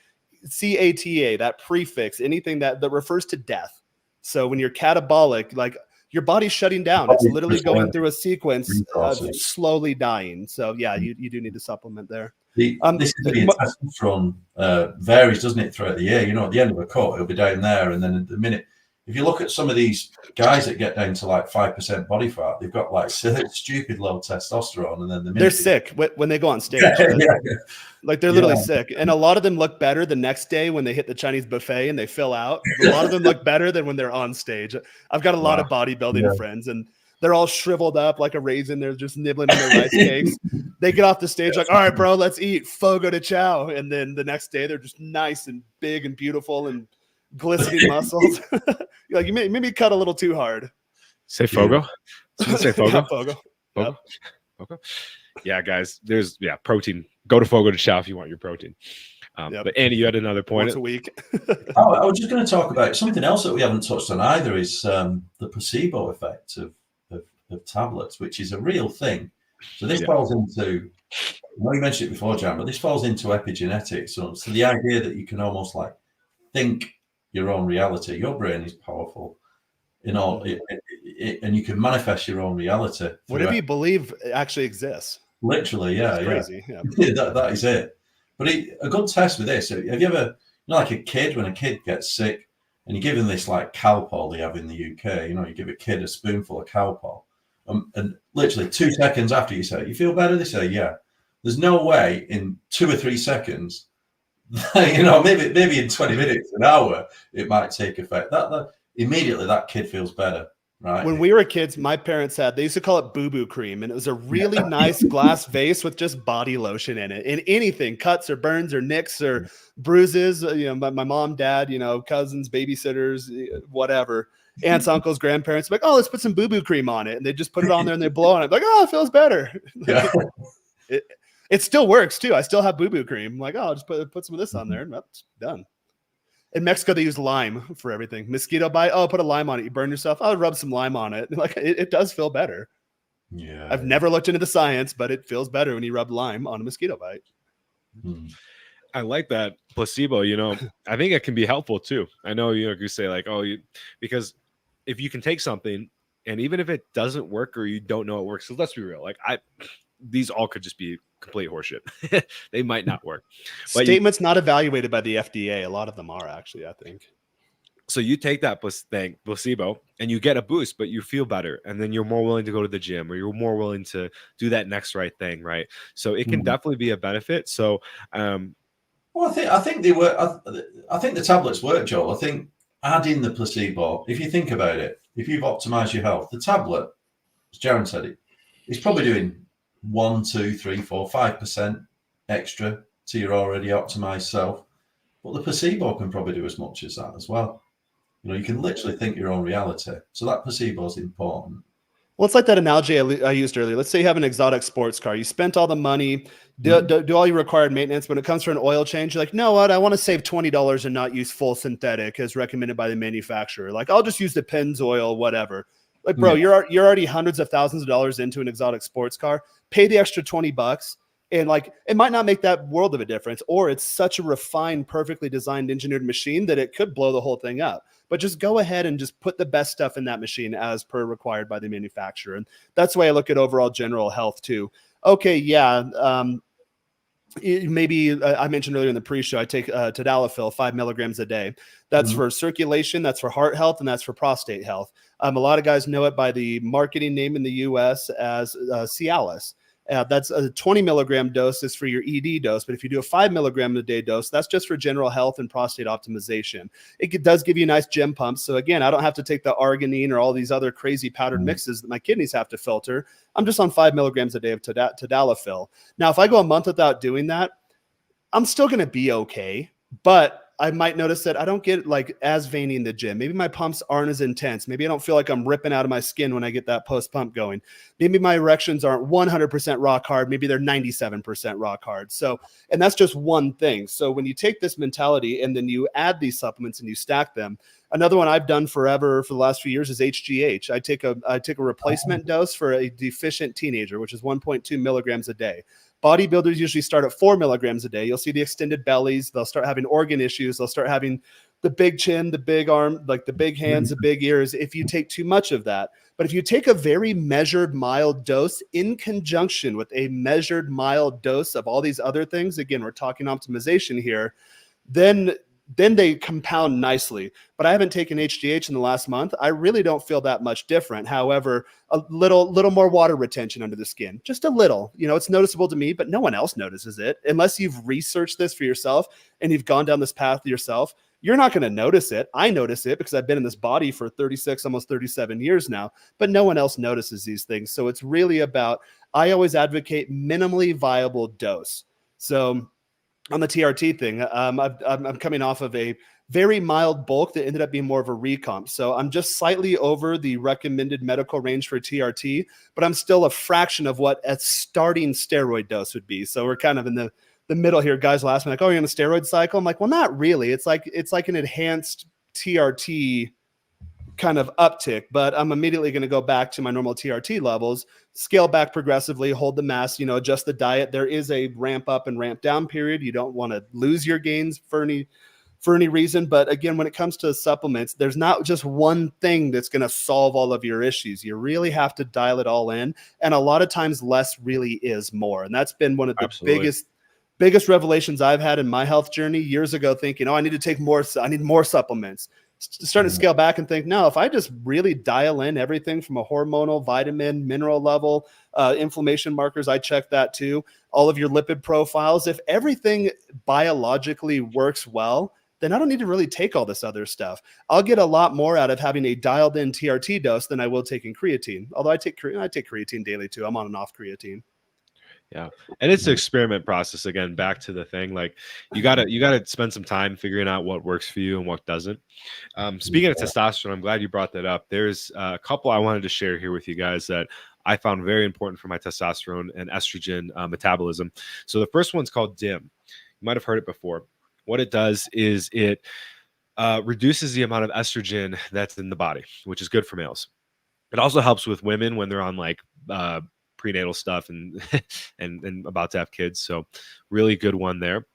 CATA, that prefix, anything that refers to death. So when you're catabolic, like your body's shutting down. It's literally going through a sequence of slowly dying. So yeah, you do need to supplement there.
This is the testosterone varies, doesn't it, throughout the year? At the end of a cut, it'll be down there, and then at the minute, if you look at some of these guys that get down to like 5% body fat, they've got like stupid low testosterone, and then they're
sick when they go on stage. Like they're literally sick, and a lot of them look better the next day when they hit the Chinese buffet and they fill out. A lot of them look better than when they're on stage. I've got a lot of bodybuilding friends, and they're all shriveled up like a raisin. They're just nibbling on their rice cakes. They get off the stage like, all right, bro, let's eat fogo de chao. And then the next day they're just nice and big and beautiful and glistening muscles. You're like, you maybe cut a little too hard.
Say fogo. Say fogo.
Yeah, fogo.
Fogo. Yep. Fogo. Yeah, guys, there's protein. Go to fogo de chao if you want your protein. But Andy, you had another point.
Once a week.
I was just going to talk about something else that we haven't touched on either, is the placebo effect of tablets, which is a real thing. So this falls into, you mentioned it before, Jan, but this falls into epigenetics. So the idea that you can almost like think your own reality. Your brain is powerful, and you can manifest your own reality.
Whatever you believe actually exists.
Literally,
That's crazy. Yeah.
that is it. But a good test with this, have you ever, like a kid, when a kid gets sick and you give them this like Calpol they have in the UK, you give a kid a spoonful of Calpol, and literally 2 seconds after you say, you feel better? They say, yeah. There's no way in 2 or 3 seconds, maybe in 20 minutes, an hour, it might take effect. That immediately that kid feels better. Right.
When we were kids, my parents they used to call it boo-boo cream, and it was a really nice glass vase with just body lotion in it. And anything, cuts or burns or nicks or bruises, my mom, dad, cousins, babysitters, whatever, aunts, uncles, grandparents, like, oh, let's put some boo-boo cream on it. And they just put it on there and they blow on it. Like, oh, it feels better. It still works too. I still have boo-boo cream. I'm like, oh, I'll just put some of this on there and that's done. In Mexico, they use lime for everything. Mosquito bite. Oh, put a lime on it. You burn yourself. I'll rub some lime on it. Like it does feel better.
Yeah.
I've never looked into the science, but it feels better when you rub lime on a mosquito bite.
I like that placebo, I think it can be helpful too. I know, you say like, because if you can take something and even if it doesn't work or you don't know it works, so let's be real, like these all could just be complete horseshit. They might not work. But
Statements not evaluated by the FDA. A lot of them are actually, I think.
So you take that placebo and you get a boost, but you feel better. And then you're more willing to go to the gym or you're more willing to do that next right thing. Right. So it can definitely be a benefit. So,
well, I think they work. I think the tablets work, Joel. I think adding the placebo, if you think about it, if you've optimized your health, the tablet, as Jaron said, it's probably doing 1, 2, 3, 4, 5% extra to your already optimized self. But the placebo can probably do as much as that as well. You can literally think your own reality. So that placebo is important.
Well, it's like that analogy I used earlier. Let's say you have an exotic sports car. You spent all the money, do all your required maintenance. When it comes for an oil change, you're like, no, what? I want to save $20 and not use full synthetic as recommended by the manufacturer. Like, I'll just use the Pennzoil, whatever. Like, bro, you're already hundreds of thousands of dollars into an exotic sports car. Pay the extra $20. And like, it might not make that world of a difference, or it's such a refined, perfectly designed, engineered machine that it could blow the whole thing up. But just go ahead and just put the best stuff in that machine as per required by the manufacturer. And that's the way I look at overall general health too. Okay. Yeah. Maybe I mentioned earlier in the pre-show, I take tadalafil 5 milligrams a day. That's for circulation, that's for heart health, and that's for prostate health. A lot of guys know it by the marketing name in the US as Cialis. That's a 20 milligram dose is for your ED dose. But if you do a 5 milligram a day dose, that's just for general health and prostate optimization. It does give you nice gym pumps. So again, I don't have to take the arginine or all these other crazy powdered mixes that my kidneys have to filter. I'm just on 5 milligrams a day of tadalafil. Now, if I go a month without doing that, I'm still going to be okay. But I might notice that I don't get like as veiny in the gym. Maybe my pumps aren't as intense. Maybe I don't feel like I'm ripping out of my skin when I get that post pump going. Maybe my erections aren't 100% rock hard. Maybe they're 97% rock hard. So, and that's just one thing. So when you take this mentality and then you add these supplements and you stack them, another one I've done forever for the last few years is HGH. I take a replacement dose for a deficient teenager, which is 1.2 milligrams a day. Bodybuilders usually start at 4 milligrams a day. You'll see the extended bellies. They'll start having organ issues. They'll start having the big chin, the big arm, like the big hands, the big ears, if you take too much of that. But if you take a very measured, mild dose in conjunction with a measured, mild dose of all these other things, again, we're talking optimization here, then they compound nicely. But I haven't taken HGH in the last month. I really don't feel that much different. However, a little more water retention under the skin, just a little. It's noticeable to me, but no one else notices it unless you've researched this for yourself and you've gone down this path yourself. You're not going to notice it. I notice it because I've been in this body for 36, almost 37 years now, but no one else notices these things. So it's really about, I always advocate minimally viable dose. So on the TRT thing, I'm coming off of a very mild bulk that ended up being more of a recomp. So I'm just slightly over the recommended medical range for TRT, but I'm still a fraction of what a starting steroid dose would be. So we're kind of in the middle here. Guys will ask me like, oh, you're in a steroid cycle? I'm like, well, not really. It's like an enhanced TRT kind of uptick, but I'm immediately going to go back to my normal TRT levels, scale back progressively, hold the mass, adjust the diet. There is a ramp up and ramp down period. You don't want to lose your gains for any reason. But again, when it comes to supplements, there's not just one thing that's going to solve all of your issues. You really have to dial it all in. And a lot of times less really is more. And that's been one of the biggest revelations I've had in my health journey years ago, thinking, I need more supplements. Starting to scale back and think, no, if I just really dial in everything from a hormonal, vitamin, mineral level, inflammation markers, I check that too, all of your lipid profiles, if everything biologically works well, then I don't need to really take all this other stuff. I'll get a lot more out of having a dialed in TRT dose than I will taking creatine. Although I take creatine daily too. I'm on and off creatine.
Yeah. And it's an experiment process. Again, back to the thing, like you gotta spend some time figuring out what works for you and what doesn't. Speaking of testosterone, I'm glad you brought that up. There's a couple I wanted to share here with you guys that I found very important for my testosterone and estrogen metabolism. So the first one's called DIM. You might have heard it before. What it does is it reduces the amount of estrogen that's in the body, which is good for males. It also helps with women when they're on like prenatal stuff and and about to have kids. So really good one there.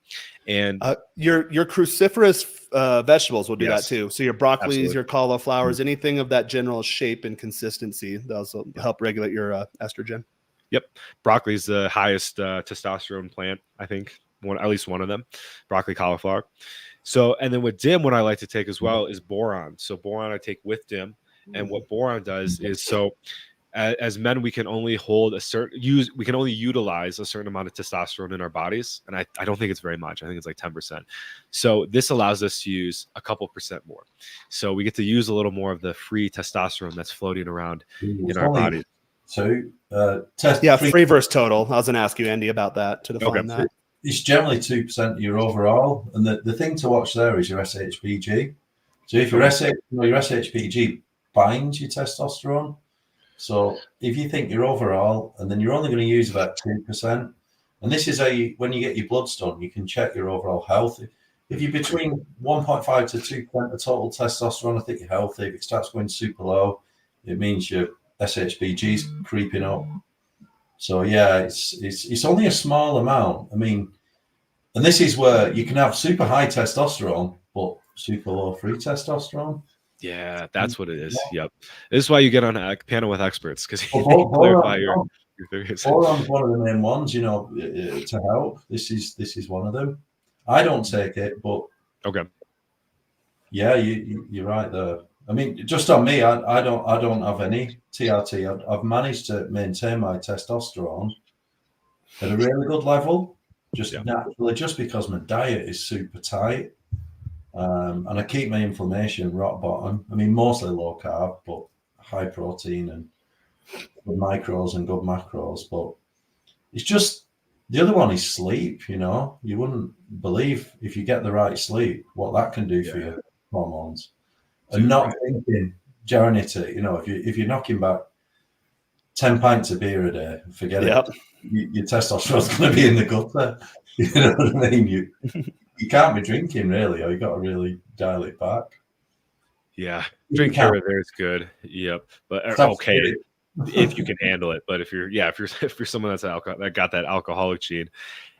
And
your cruciferous vegetables will do
yes,
that too. So your broccolis,
absolutely.
your cauliflowers, anything of that general shape and consistency, that also help regulate your estrogen.
Yep, broccoli is the highest testosterone plant, I think. At least one of them, broccoli, cauliflower. So, and then with DIM, what I like to take as well is boron. So boron I take with DIM, and what boron does is, so as men, we can only we can only utilize a certain amount of testosterone in our bodies, and I don't think it's very much. I think it's like 10%. So this allows us to use a couple percent more. So we get to use a little more of the free testosterone that's floating around in our bodies.
So
free versus total. I was going to ask you, Andy, about that to define that.
It's generally 2% of your overall, and the thing to watch there is your SHBG. So if your SHBG binds your testosterone, so if you think your overall, and then you're only going to use about 2%, and this is when you get your bloods done, you can check your overall health. If you're between 1.5 to 2% of total testosterone, I think you're healthy. If it starts going super low, it means your SHBG is creeping up. So yeah, it's only a small amount. I mean, and this is where you can have super high testosterone, but super low free testosterone.
Yeah, that's what it is. Yep. This is why you get on a panel with experts, because you can clarify your theories.
Boron's one of the main ones, to help. This is one of them. I don't take it, but
okay.
Yeah, you're right there. I mean, just on me, I don't have any TRT. I've managed to maintain my testosterone at a really good level, naturally, just because my diet is super tight, and I keep my inflammation rock bottom. I mean, mostly low carb, but high protein and good micros and good macros. But it's just the other one is sleep. You wouldn't believe, if you get the right sleep, what that can do for your hormones. And not thinking, Jaronity, if you're knocking back 10 pints of beer a day, forget it. Your testosterone's going to be in the gutter. You know what I mean? You can't be drinking, really, or you got to really dial it back.
Yeah, drink here or there is good. Yep, but okay if you can handle it. But if you're someone that's that got that alcoholic gene.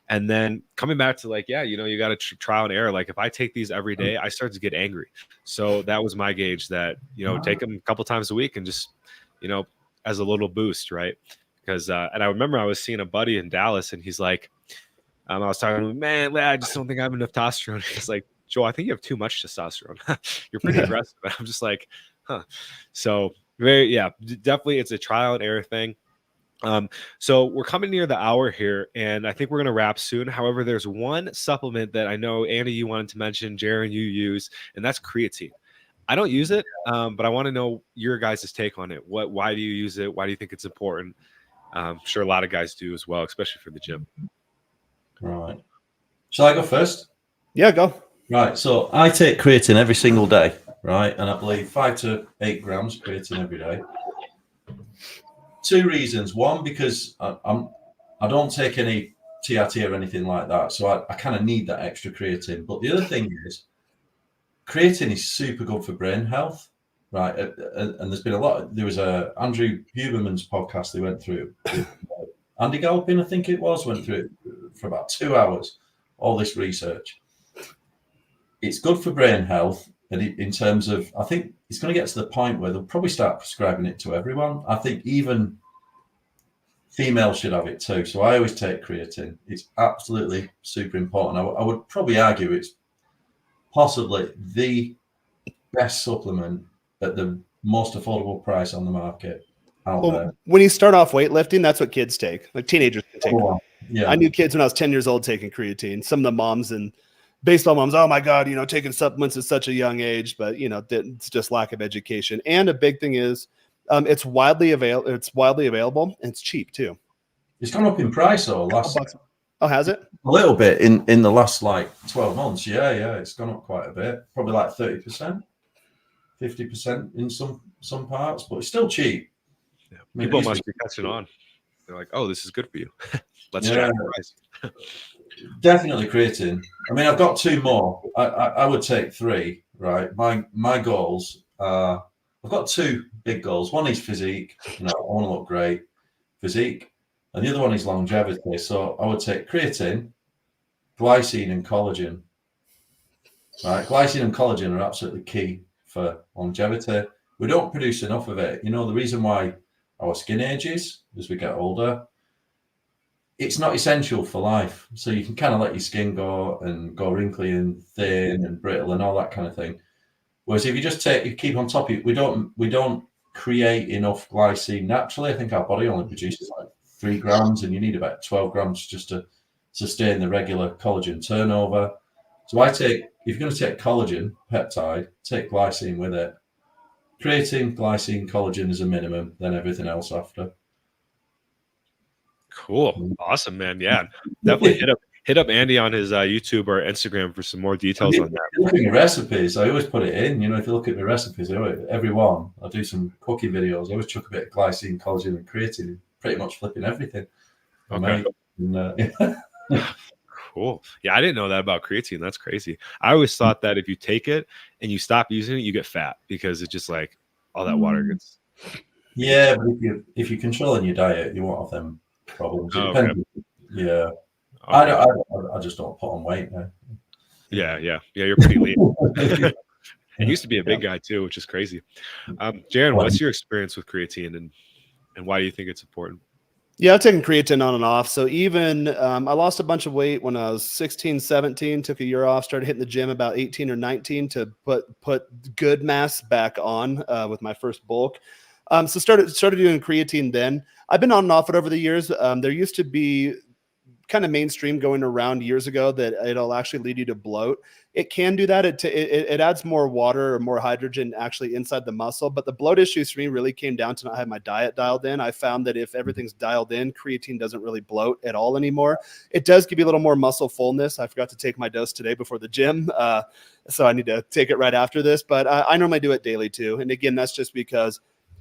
And then coming back to you got to trial and error. Like if I take these every day, I start to get angry. So that was my gauge that, take them a couple times a week and just, as a little boost. Right. Because, and I remember I was seeing a buddy in Dallas and he's like, I was talking to him, man, I just don't think I have enough testosterone. He's like, Joel, I think you have too much testosterone. You're pretty aggressive. And I'm just like, huh. So definitely it's a trial and error thing. So we're coming near the hour here, and I think we're going to wrap soon. However, there's one supplement that I know, Andy, you wanted to mention, Jaron, you use, and that's creatine. I don't use it, but I want to know your guys' take on it. Why do you use it? Why do you think it's important? I'm sure a lot of guys do as well, especially for the gym.
Right. Shall I go first?
Yeah, go.
Right. So I take creatine every single day, right? And I believe 5 to 8 grams creatine every day. 2 reasons. One, because I don't take any TRT or anything like that, so I kind of need that extra creatine. But the other thing is, creatine is super good for brain health, right? And there's been there was a Andrew Huberman's podcast they went through. Andy Galpin, I think it was, went through it for about 2 hours, all this research. It's good for brain health, and in terms of, I think it's going to get to the point where they'll probably start prescribing it to everyone. I think even females should have it too. So I always take creatine. It's absolutely super important. I would probably argue it's possibly the best supplement at the most affordable price on the market out there.
When you start off weightlifting, that's what kids take. Like teenagers can take.
Yeah.
I knew kids when I was 10 years old taking creatine. Some of the moms and baseball moms, oh my God, taking supplements at such a young age, but it's just lack of education. And a big thing is it's widely available. It's widely available and it's cheap too.
It's gone up in price though.
Oh, has it?
A little bit in the last 12 months. Yeah, it's gone up quite a bit. Probably like 30%, 50% in some parts, but it's still cheap.
Yeah. People must be catching on. They're like, oh, this is good for you. Let's jack the price.
Definitely creatine. I mean, I've got 2 more. I would take 3, right? My goals are I've got two big goals. One is physique. I want to look great, physique, and the other one is longevity. So I would take creatine, glycine, and collagen. Right, glycine and collagen are absolutely key for longevity. We don't produce enough of it. The reason why our skin ages as we get older, it's not essential for life. So you can kind of let your skin go wrinkly and thin and brittle and all that kind of thing. Whereas if you keep on top of it, we don't create enough glycine naturally. I think our body only produces like 3 grams, and you need about 12 grams just to sustain the regular collagen turnover. So if you're going to take collagen peptide, take glycine with it. Creatine, glycine, collagen is a minimum, then everything else after.
Cool. Awesome, man. Yeah. Definitely hit up Andy on his YouTube or Instagram for some more details on that.
If you look at my recipes, I always put it in. If you look at my recipes, every one, I do some cooking videos. I always chuck a bit of glycine, collagen, and creatine, pretty much flipping everything.
Okay. Cool. Yeah, I didn't know that about creatine. That's crazy. I always thought that if you take it and you stop using it, you get fat because it's just like all that water gets.
Yeah, but if you're controlling your diet, you won't have them problems. It depends. Okay. Yeah. Okay. I just don't put on weight now.
Yeah. You're pretty lean. And used to be a big guy too, which is crazy. Jaron, what's your experience with creatine and why do you think it's important?
Yeah, I've taken creatine on and off. So even I lost a bunch of weight when I was 16, 17, took a year off, started hitting the gym about 18 or 19 to put good mass back on with my first bulk. So started doing creatine then. I've been on and off it over the years. There used to be kind of mainstream going around years ago that it'll actually lead you to bloat. It can do that. It adds more water or more hydrogen actually inside the muscle. But the bloat issues for me really came down to not having my diet dialed in. I found that if everything's dialed in, creatine doesn't really bloat at all anymore. It does give you a little more muscle fullness. I forgot to take my dose today before the gym. So I need to take it right after this. But I normally do it daily too. And again, that's just because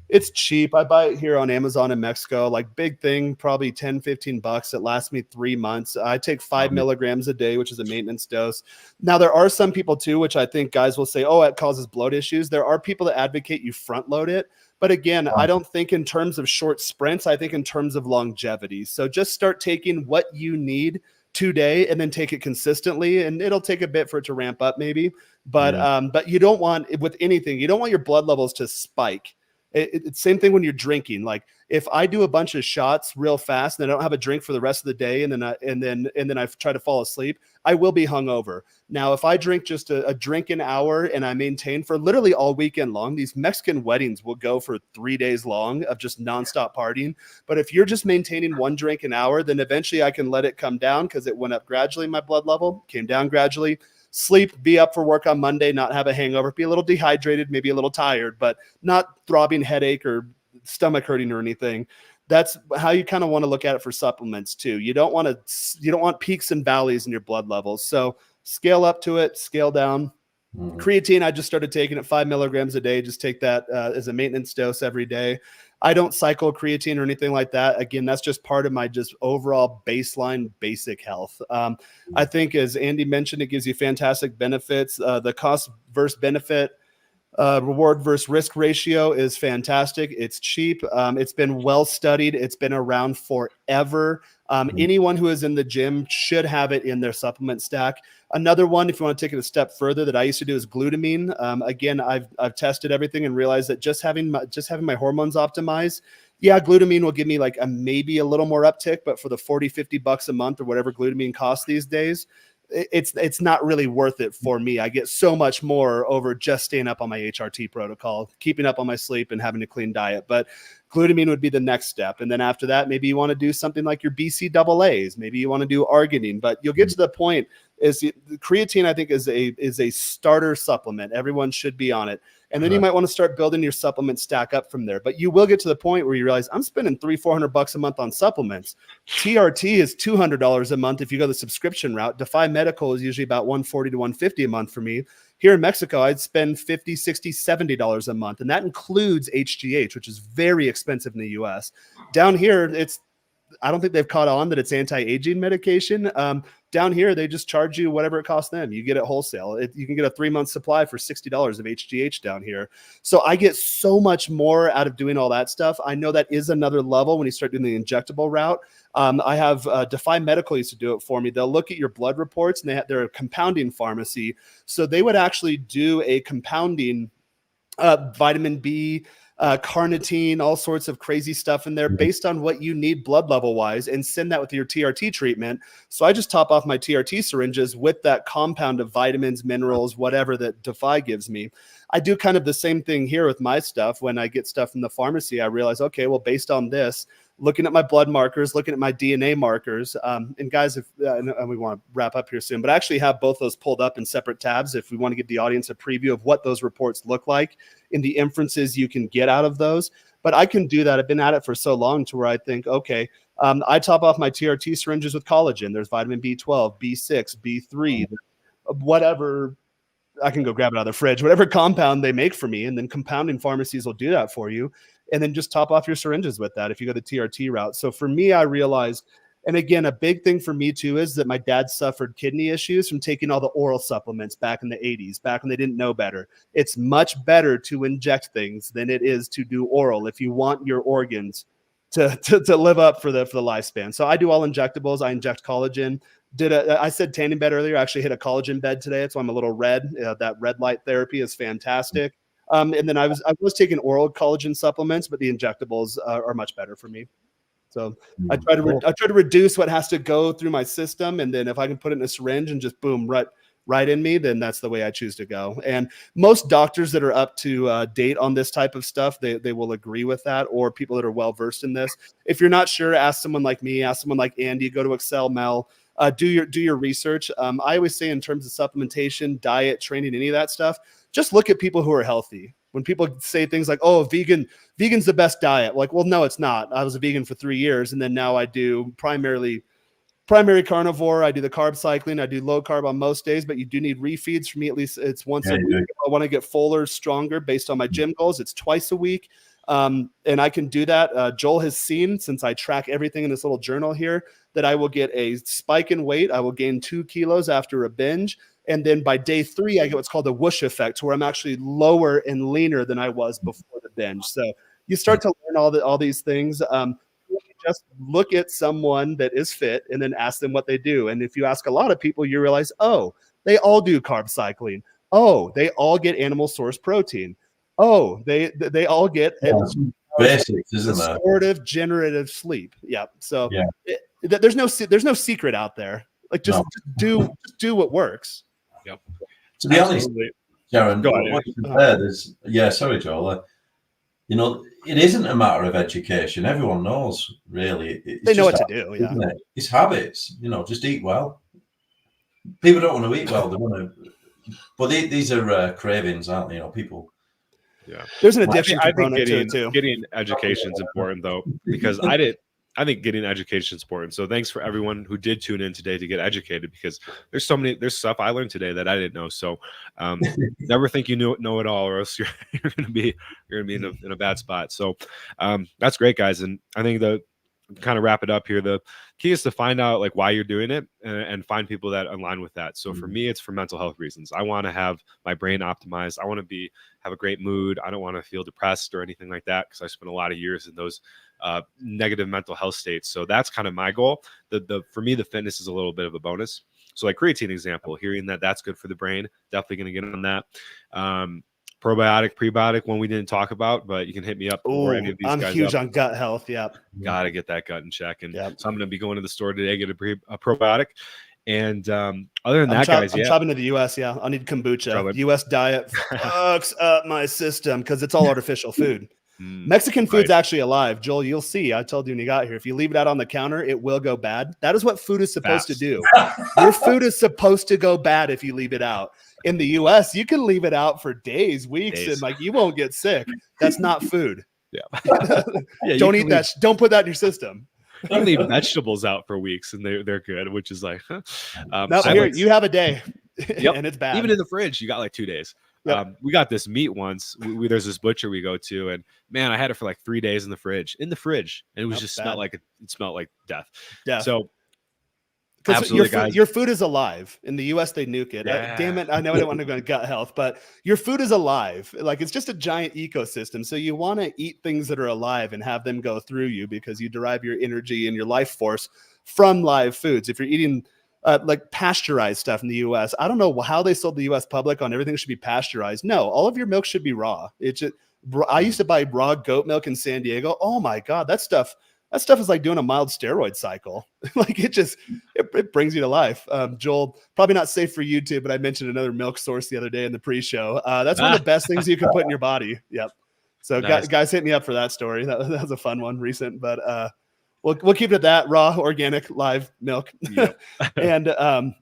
it's cheap. I buy it here on Amazon in Mexico, like big thing, probably 10, 15 bucks. It lasts me 3 months. I take 5 milligrams a day, which is a maintenance dose. Now, there are some people too, which I think guys will say, oh, it causes bloat issues. There are people that advocate you front load it. But again, I don't think in terms of short sprints. I think in terms of longevity. So just start taking what you need today and then take it consistently, and it'll take a bit for it to ramp up maybe. But you don't want, with anything, you don't want your blood levels to spike. It's same thing when you're drinking. Like if I do a bunch of shots real fast and I don't have a drink for the rest of the day, and then I try to fall asleep, I will be hungover. Now, if I drink just a drink an hour and I maintain for literally all weekend long, these Mexican weddings will go for 3 days long of just nonstop partying. But if you're just maintaining 1 drink an hour, then eventually I can let it come down because it went up gradually. My blood level came down gradually. Sleep, be up for work on Monday, not have a hangover, be a little dehydrated, maybe a little tired, but not throbbing headache or stomach hurting or anything. That's how you kind of want to look at it for supplements too. You don't want peaks and valleys in your blood levels. So scale up to it, scale down. Creatine, I just started taking it 5 milligrams a day. Just take that as a maintenance dose every day. I don't cycle creatine or anything like that. Again, that's just part of my just overall baseline basic health. I think, as Andy mentioned, it gives you fantastic benefits. The cost versus benefit, reward versus risk ratio is fantastic. It's cheap. It's been well studied. It's been around forever. Anyone who is in the gym should have it in their supplement stack. Another one, if you want to take it a step further, that I used to do is glutamine. Again, I've tested everything and realized that just having my hormones optimized, yeah, glutamine will give me like maybe a little more uptick, but for the 40, 50 bucks a month or whatever glutamine costs these days, it's not really worth it for me. I get so much more over just staying up on my HRT protocol, keeping up on my sleep and having a clean diet. But glutamine would be the next step. And then after that, maybe you want to do something like your BCAAs. Maybe you want to do arginine, but you'll get to the point creatine, I think, is a starter supplement. Everyone should be on it. And then you might want to start building your supplement stack up from there. But you will get to the point where you realize I'm spending $300-400 a month on supplements. TRT is $200 a month if you go the subscription route. Defy Medical is usually about $140 to $150 a month for me. Here in Mexico, I'd spend $50, $60, $70 a month. And that includes HGH, which is very expensive in the US. Down here, it's I don't think they've caught on that it's anti-aging medication. Down here, they just charge you whatever it costs them. You get it wholesale. You can get a 3-month supply for $60 of HGH down here. So I get so much more out of doing all that stuff. I know that is another level when you start doing the injectable route. I have Defy Medical used to do it for me. They'll look at your blood reports, and they're a compounding pharmacy. So they would actually do a compounding vitamin B, carnitine, all sorts of crazy stuff in there based on what you need blood level wise, and send that with your TRT treatment. So I just top off my TRT syringes with that compound of vitamins, minerals, whatever that Defy gives me. I do kind of the same thing here with my stuff. When I get stuff from the pharmacy, I realize, okay, well, based on this, looking at my blood markers, looking at my DNA markers, and guys, if and we want to wrap up here soon, but I actually have both those pulled up in separate tabs if we want to give the audience a preview of what those reports look like and the inferences you can get out of those. But I can do that. I've been at it for so long to where I think, okay, I top off my TRT syringes with collagen. There's vitamin B12, B6, B3, whatever. I can go grab it out of the fridge, whatever compound they make for me. And then compounding pharmacies will do that for you. And then just top off your syringes with that if you go the TRT route. So for me, I realized, and again, a big thing for me too is that my dad suffered kidney issues from taking all the oral supplements back in the 80s, back when they didn't know better. It's much better to inject things than it is to do oral if you want your organs to live up for the lifespan. So I do all injectables. I inject collagen. I said tanning bed earlier. I actually hit a collagen bed today. That's why I'm a little red. That red light therapy is fantastic. And then I was taking oral collagen supplements, but the injectables are much better for me. So I try to reduce what has to go through my system, and then if I can put it in a syringe and just boom right in me, then that's the way I choose to go. And most doctors that are up to date on this type of stuff, they will agree with that, or people that are well versed in this. If you're not sure, ask someone like me, ask someone like Andy. Go to Excel Mel. Do your research. I always say in terms of supplementation, diet, training, any of that stuff, just look at people who are healthy. When people say things like, oh, vegan's the best diet. Like, well, no, it's not. I was a vegan for 3 years. And then now I do primary carnivore. I do the carb cycling. I do low carb on most days, but you do need refeeds. For me, at least it's once a week. If I want to get fuller, stronger based on my gym goals, it's twice a week. And I can do that. Joel has seen, since I track everything in this little journal here, that I will get a spike in weight. I will gain 2 kilos after a binge. And then by day 3, I get what's called a whoosh effect, where I'm actually lower and leaner than I was before the binge. So you start to learn all these things. Just look at someone that is fit and then ask them what they do. And if you ask a lot of people, you realize, oh, they all do carb cycling. Oh, they all get animal source protein. Oh, they all get
basics, isn't that?
Restorative, generative sleep. Yeah. So there's no secret out there. Like just do what works.
Yep.
To be honest, Jaron, what you said is, sorry, Joel. It isn't a matter of education. Everyone knows, really.
They know what to do. Yeah.
It's habits. Just eat well. People don't want to eat well. They want to. But these are cravings, aren't they? People.
Yeah. There's an addiction component to it too.
Getting education is important, though, because I think getting education is important. So thanks for everyone who did tune in today to get educated, because there's stuff I learned today that I didn't know. So never think you know it all, or else you're gonna be in a bad spot. So that's great, guys. And I think kind of wrap it up here, the key is to find out like why you're doing it and find people that align with that. So for me, it's for mental health reasons. I want to have my brain optimized. I want to have a great mood. I don't want to feel depressed or anything like that, because I spent a lot of years in those negative mental health states. So that's kind of my goal. For me, the fitness is a little bit of a bonus. So like creatine example, hearing that's good for the brain, definitely going to get on that. Probiotic, prebiotic, one we didn't talk about, but you can hit me up for any of these guys.
I'm huge on gut health. Yep.
Got to get that gut in check. And so I'm going to be going to the store today, get a probiotic. And other than that, guys,
I'm traveling to the U.S. Yeah, I'll need kombucha. U.S. diet fucks up my system because it's all artificial food. Mexican food's actually alive. Joel, you'll see. I told you when you got here, if you leave it out on the counter, it will go bad. That is what food is supposed to do. Your food is supposed to go bad if you leave it out. In the US, you can leave it out for days, weeks, and like you won't get sick. That's not food.
Yeah.
Don't eat that. Don't put that in your system.
You can leave vegetables out for weeks and they're good, which is like,
you have a day and it's bad.
Even in the fridge, you got like 2 days.
Yep.
We got this meat once. There's this butcher we go to, and man, I had it for like 3 days in the fridge, and it was
Not
just
bad.
it smelled like death.
Yeah.
So
Because
absolutely, guys.
your food is alive. In the U.S., they nuke it. Damn it! I know I don't want to go into gut health, but your food is alive. Like, it's just a giant ecosystem. So you want to eat things that are alive and have them go through you, because you derive your energy and your life force from live foods. If you're eating like pasteurized stuff in the U.S., I don't know how they sold the U.S. public on everything should be pasteurized. No, all of your milk should be raw. I used to buy raw goat milk in San Diego. Oh my God, that stuff is like doing a mild steroid cycle. Like, it brings you to life. Joel, probably not safe for YouTube, but I mentioned another milk source the other day in the pre-show. That's one of the best things you can put in your body. Yep. So
Nice.
guys hit me up for that story. That was a fun one, recent, but we'll keep it at that: raw, organic, live milk.
Yep.
And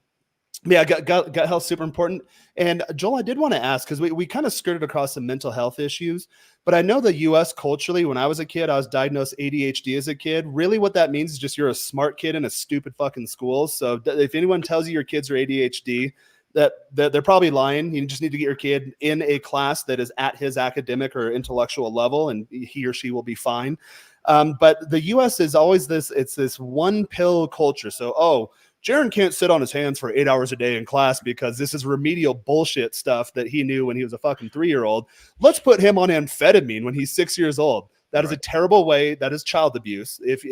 yeah, gut health, super important. And Joel, I did want to ask, because we kind of skirted across some mental health issues, but I know the U.S. culturally, when I was a kid, I was diagnosed ADHD as a kid. Really, what that means is just you're a smart kid in a stupid fucking school. So if anyone tells you your kids are ADHD, that they're probably lying. You just need to get your kid in a class that is at his academic or intellectual level, and he or she will be fine. But the U.S. is always it's this one pill culture. So, Jaron can't sit on his hands for 8 hours a day in class because this is remedial bullshit stuff that he knew when he was a fucking 3-year-old. Let's put him on amphetamine when he's 6 years old. That is a terrible way. That is child abuse if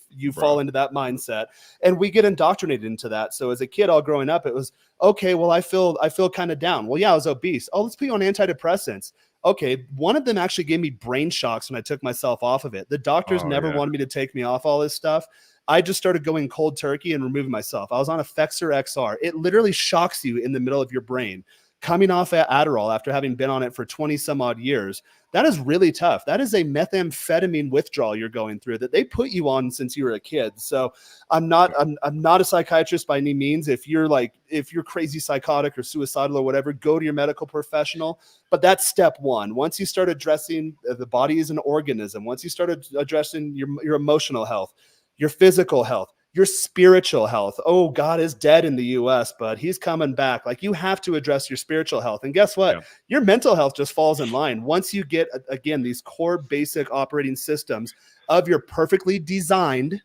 you fall into that mindset. And we get indoctrinated into that. So as a kid, all growing up, it was, okay, well, I feel kind of down. Well, yeah, I was obese. Oh, let's put you on antidepressants. Okay, one of them actually gave me brain shocks when I took myself off of it. The doctors never wanted me to take me off all this stuff. I just started going cold turkey and removing myself. I was on Effexor XR. It literally shocks you in the middle of your brain. Coming off Adderall after having been on it for 20 some odd years, that is really tough. That is a methamphetamine withdrawal you're going through that they put you on since you were a kid. So I'm not a psychiatrist by any means. If you're crazy, psychotic, or suicidal or whatever, go to your medical professional. But that's step one. Once you start addressing the body as an organism, once you start addressing your emotional health, your physical health, your spiritual health. Oh, God is dead in the US, but he's coming back. Like, you have to address your spiritual health. And guess what? Your mental health just falls in line. Once you get, again, these core basic operating systems of your perfectly designed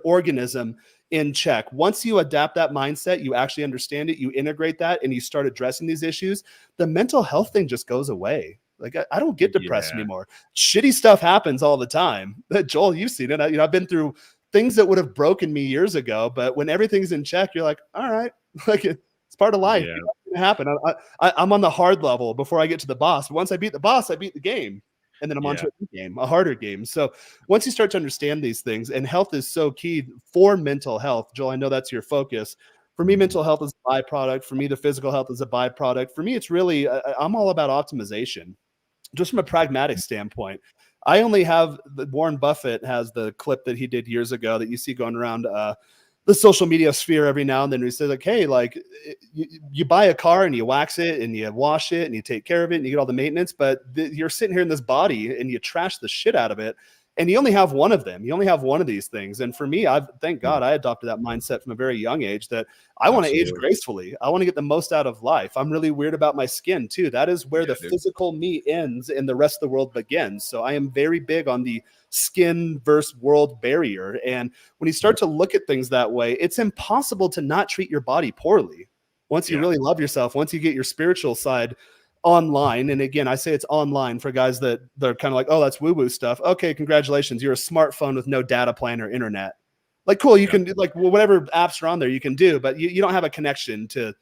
organism in check. Once you adapt that mindset, you actually understand it, you integrate that, and you start addressing these issues, the mental health thing just goes away. Like, I don't get depressed anymore. Shitty stuff happens all the time. Joel, you've seen it. I've been through things that would have broken me years ago, but when everything's in check, you're like, all right, like, it's part of life.
Yeah.
It's gonna happen. I'm on the hard level before I get to the boss. Once I beat the boss, I beat the game. And then I'm on to a harder game. So once you start to understand these things, and health is so key for mental health, Joel, I know that's your focus. For me, mental health is a byproduct. For me, the physical health is a byproduct. For me, it's really, I'm all about optimization. Just from a pragmatic standpoint, I only have Warren Buffett has the clip that he did years ago that you see going around the social media sphere every now and then. He says, like, hey, like, you buy a car and you wax it and you wash it and you take care of it and you get all the maintenance, but you're sitting here in this body and you trash the shit out of it. And you only have one of them. You only have one of these things. And for me, thank God I adopted that mindset from a very young age that I want to age gracefully. I want to get the most out of life. I'm really weird about my skin too. That is where the physical me ends and the rest of the world begins. So I am very big on the skin versus world barrier. And when you start to look at things that way, it's impossible to not treat your body poorly. Once you really love yourself, once you get your spiritual side online. And again, I say it's online for guys that they're kind of like, oh, that's woo-woo stuff. Okay, congratulations. You're a smartphone with no data plan or internet. Like, cool, you can do, like, whatever apps are on there you can do, but you don't have a connection to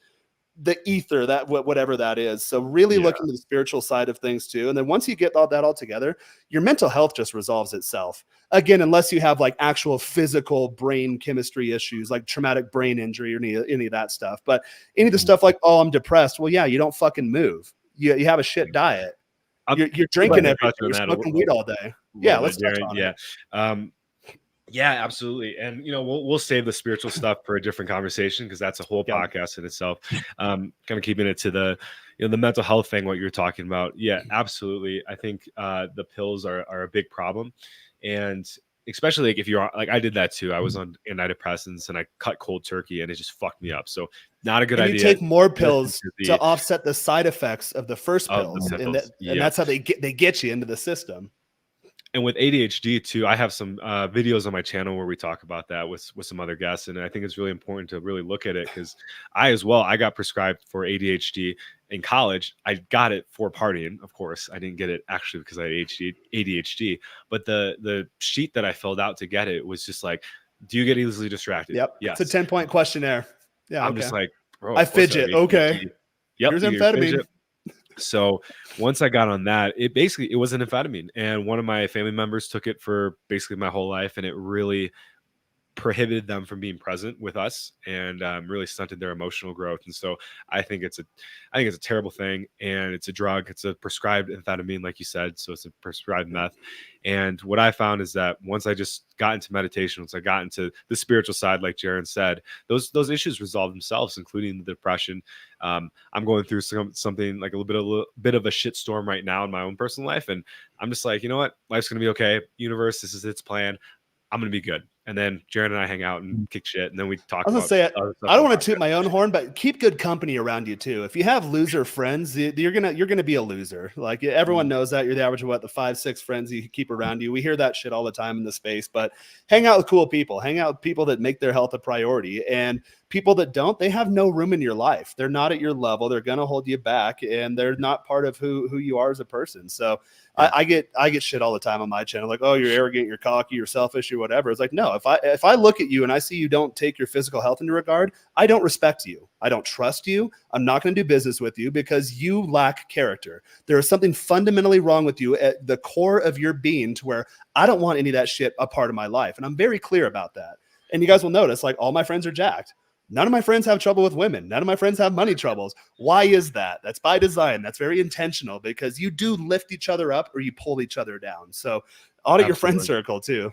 the ether, that whatever that is. So really look into the spiritual side of things too. And then once you get all that all together, your mental health just resolves itself. Again, unless you have like actual physical brain chemistry issues, like traumatic brain injury or any of that stuff. But any of the stuff like, oh, I'm depressed. Well, yeah, you don't fucking move. You have a shit diet. You're drinking everything. You're smoking weed all day. Yeah, let's touch on it.
Yeah, absolutely. And we'll save the spiritual stuff for a different conversation because that's a whole podcast in itself. Kind of keeping it to the the mental health thing, what you're talking about. Yeah, absolutely. I think the pills are a big problem, and especially like if you're like, I did that too. I was on antidepressants and I cut cold turkey and it just fucked me up. So not a good
and
idea.
you take more pills
to
to offset the side effects of the first pills, and that's how they get you into the system.
And with ADHD too, I have some videos on my channel where we talk about that with some other guests, and I think it's really important to really look at it because I got prescribed for ADHD in college. I got it for partying, of course. I didn't get it actually because I had ADHD, but the sheet that I filled out to get it was just like, "Do you get easily distracted?"
Yep.
Yes.
It's a 10-point questionnaire. Yeah.
I'm just like, bro,
I fidget. Okay.
Yep.
Here's amphetamine.
So once I got on that, it was an amphetamine, and one of my family members took it for basically my whole life, and it really prohibited them from being present with us, and really stunted their emotional growth. And so I think it's a terrible thing, and it's a drug. It's a prescribed amphetamine, like you said. So it's a prescribed meth. And what I found is that once I just got into meditation, once I got into the spiritual side, like Jaron said, those issues resolved themselves, including the depression. I'm going through something like a little bit of a shitstorm right now in my own personal life, and I'm just like, you know what, life's gonna be okay. Universe, this is its plan. I'm gonna be good. And then Jaron and I hang out and kick shit, and then we talk.
I was gonna say, I don't want to toot my own horn, but keep good company around you too. If you have loser friends, you're gonna be a loser. Like everyone knows that. You're the average of what, the 5-6 friends you keep around you. We hear that shit all the time in the space, but hang out with cool people. Hang out with people that make their health a priority, and people that don't, they have no room in your life. They're not at your level. They're gonna hold you back, and they're not part of who you are as a person. So I get shit all the time on my channel, like, oh, you're arrogant, you're cocky, you're selfish, or whatever. It's like, no, if I look at you and I see you don't take your physical health into regard, I don't respect you. I don't trust you. I'm not going to do business with you because you lack character. There is something fundamentally wrong with you at the core of your being to where I don't want any of that shit a part of my life. And I'm very clear about that. And you guys will notice, like, all my friends are jacked. None of my friends have trouble with women. None of my friends have money troubles. Why is that? That's by design. That's very intentional because you do lift each other up or you pull each other down. So audit your friend circle too.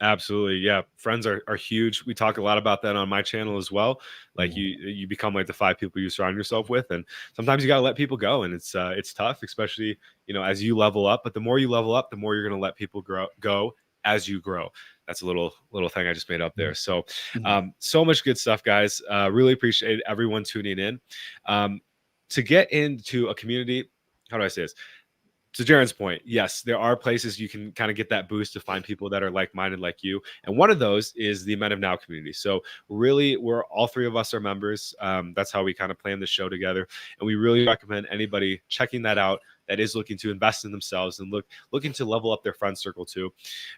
Absolutely. Yeah. Friends are huge. We talk a lot about that on my channel as well. Like you become like the 5 people you surround yourself with. And sometimes you got to let people go. And it's tough, especially, as you level up. But the more you level up, the more you're going to let people go as you grow. That's a little thing I just made up there. So, so much good stuff, guys. Really appreciate everyone tuning in. To get into a community, how do I say this? To Jaron's point, yes, there are places you can kind of get that boost to find people that are like-minded like you. And one of those is the Men of Now community. So really, we're all 3 of us are members. That's how we kind of plan the show together. And we really recommend anybody checking that out that is looking to invest in themselves and looking to level up their friend circle too.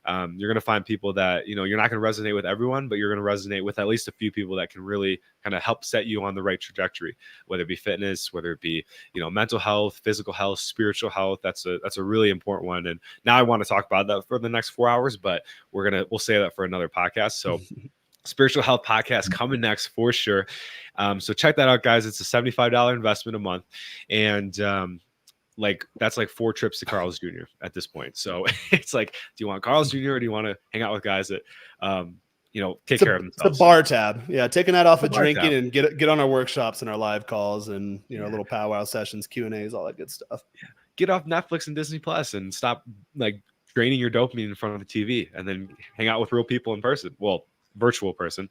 You're going to find people that, you're not going to resonate with everyone, but you're going to resonate with at least a few people that can really kind of help set you on the right trajectory, whether it be fitness, whether it be, mental health, physical health, spiritual health. That's a really important one. And now I want to talk about that for the next 4 hours, but we'll say that for another podcast. So spiritual health podcast coming next for sure. So check that out, guys. It's a $75 investment a month. And, that's like 4 trips to Carl's Jr. at this point. So it's like, do you want Carl's Jr. or do you want to hang out with guys that, take care of themselves?
It's a bar tab. Yeah. Taking that off of drinking and get on our workshops and our live calls and, little powwow sessions, Q&As, all that good stuff.
Yeah. Get off Netflix and Disney Plus and stop draining your dopamine in front of the TV and then hang out with real people in person. Well, virtual person.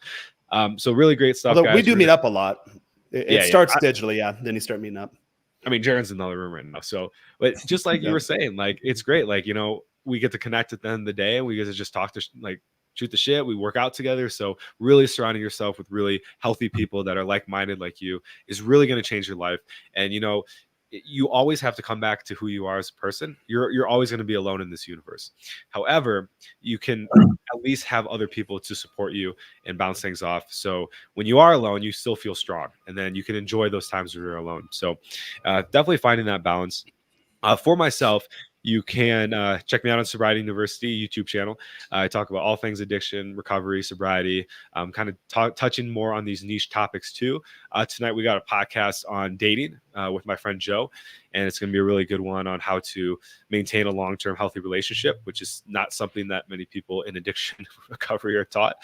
So really great stuff.
Although
guys.
We do meet up a lot. It starts digitally. Yeah. Then you start meeting up.
I mean, Jaron's in another room right now. So, but just like you were saying, it's great. We get to connect at the end of the day and we get to just talk to shoot the shit. We work out together. So really surrounding yourself with really healthy people that are like-minded like you is really going to change your life. And, you always have to come back to who you are as a person. You're always going to be alone in this universe. However, you can at least have other people to support you and bounce things off. So when you are alone, you still feel strong, and then you can enjoy those times when you're alone. So definitely finding that balance. For myself, you can check me out on Sobriety University YouTube channel. I talk about all things addiction, recovery, sobriety, kind of touching more on these niche topics too. Tonight, we got a podcast on dating with my friend Joe, and it's going to be a really good one on how to maintain a long-term healthy relationship, which is not something that many people in addiction recovery are taught.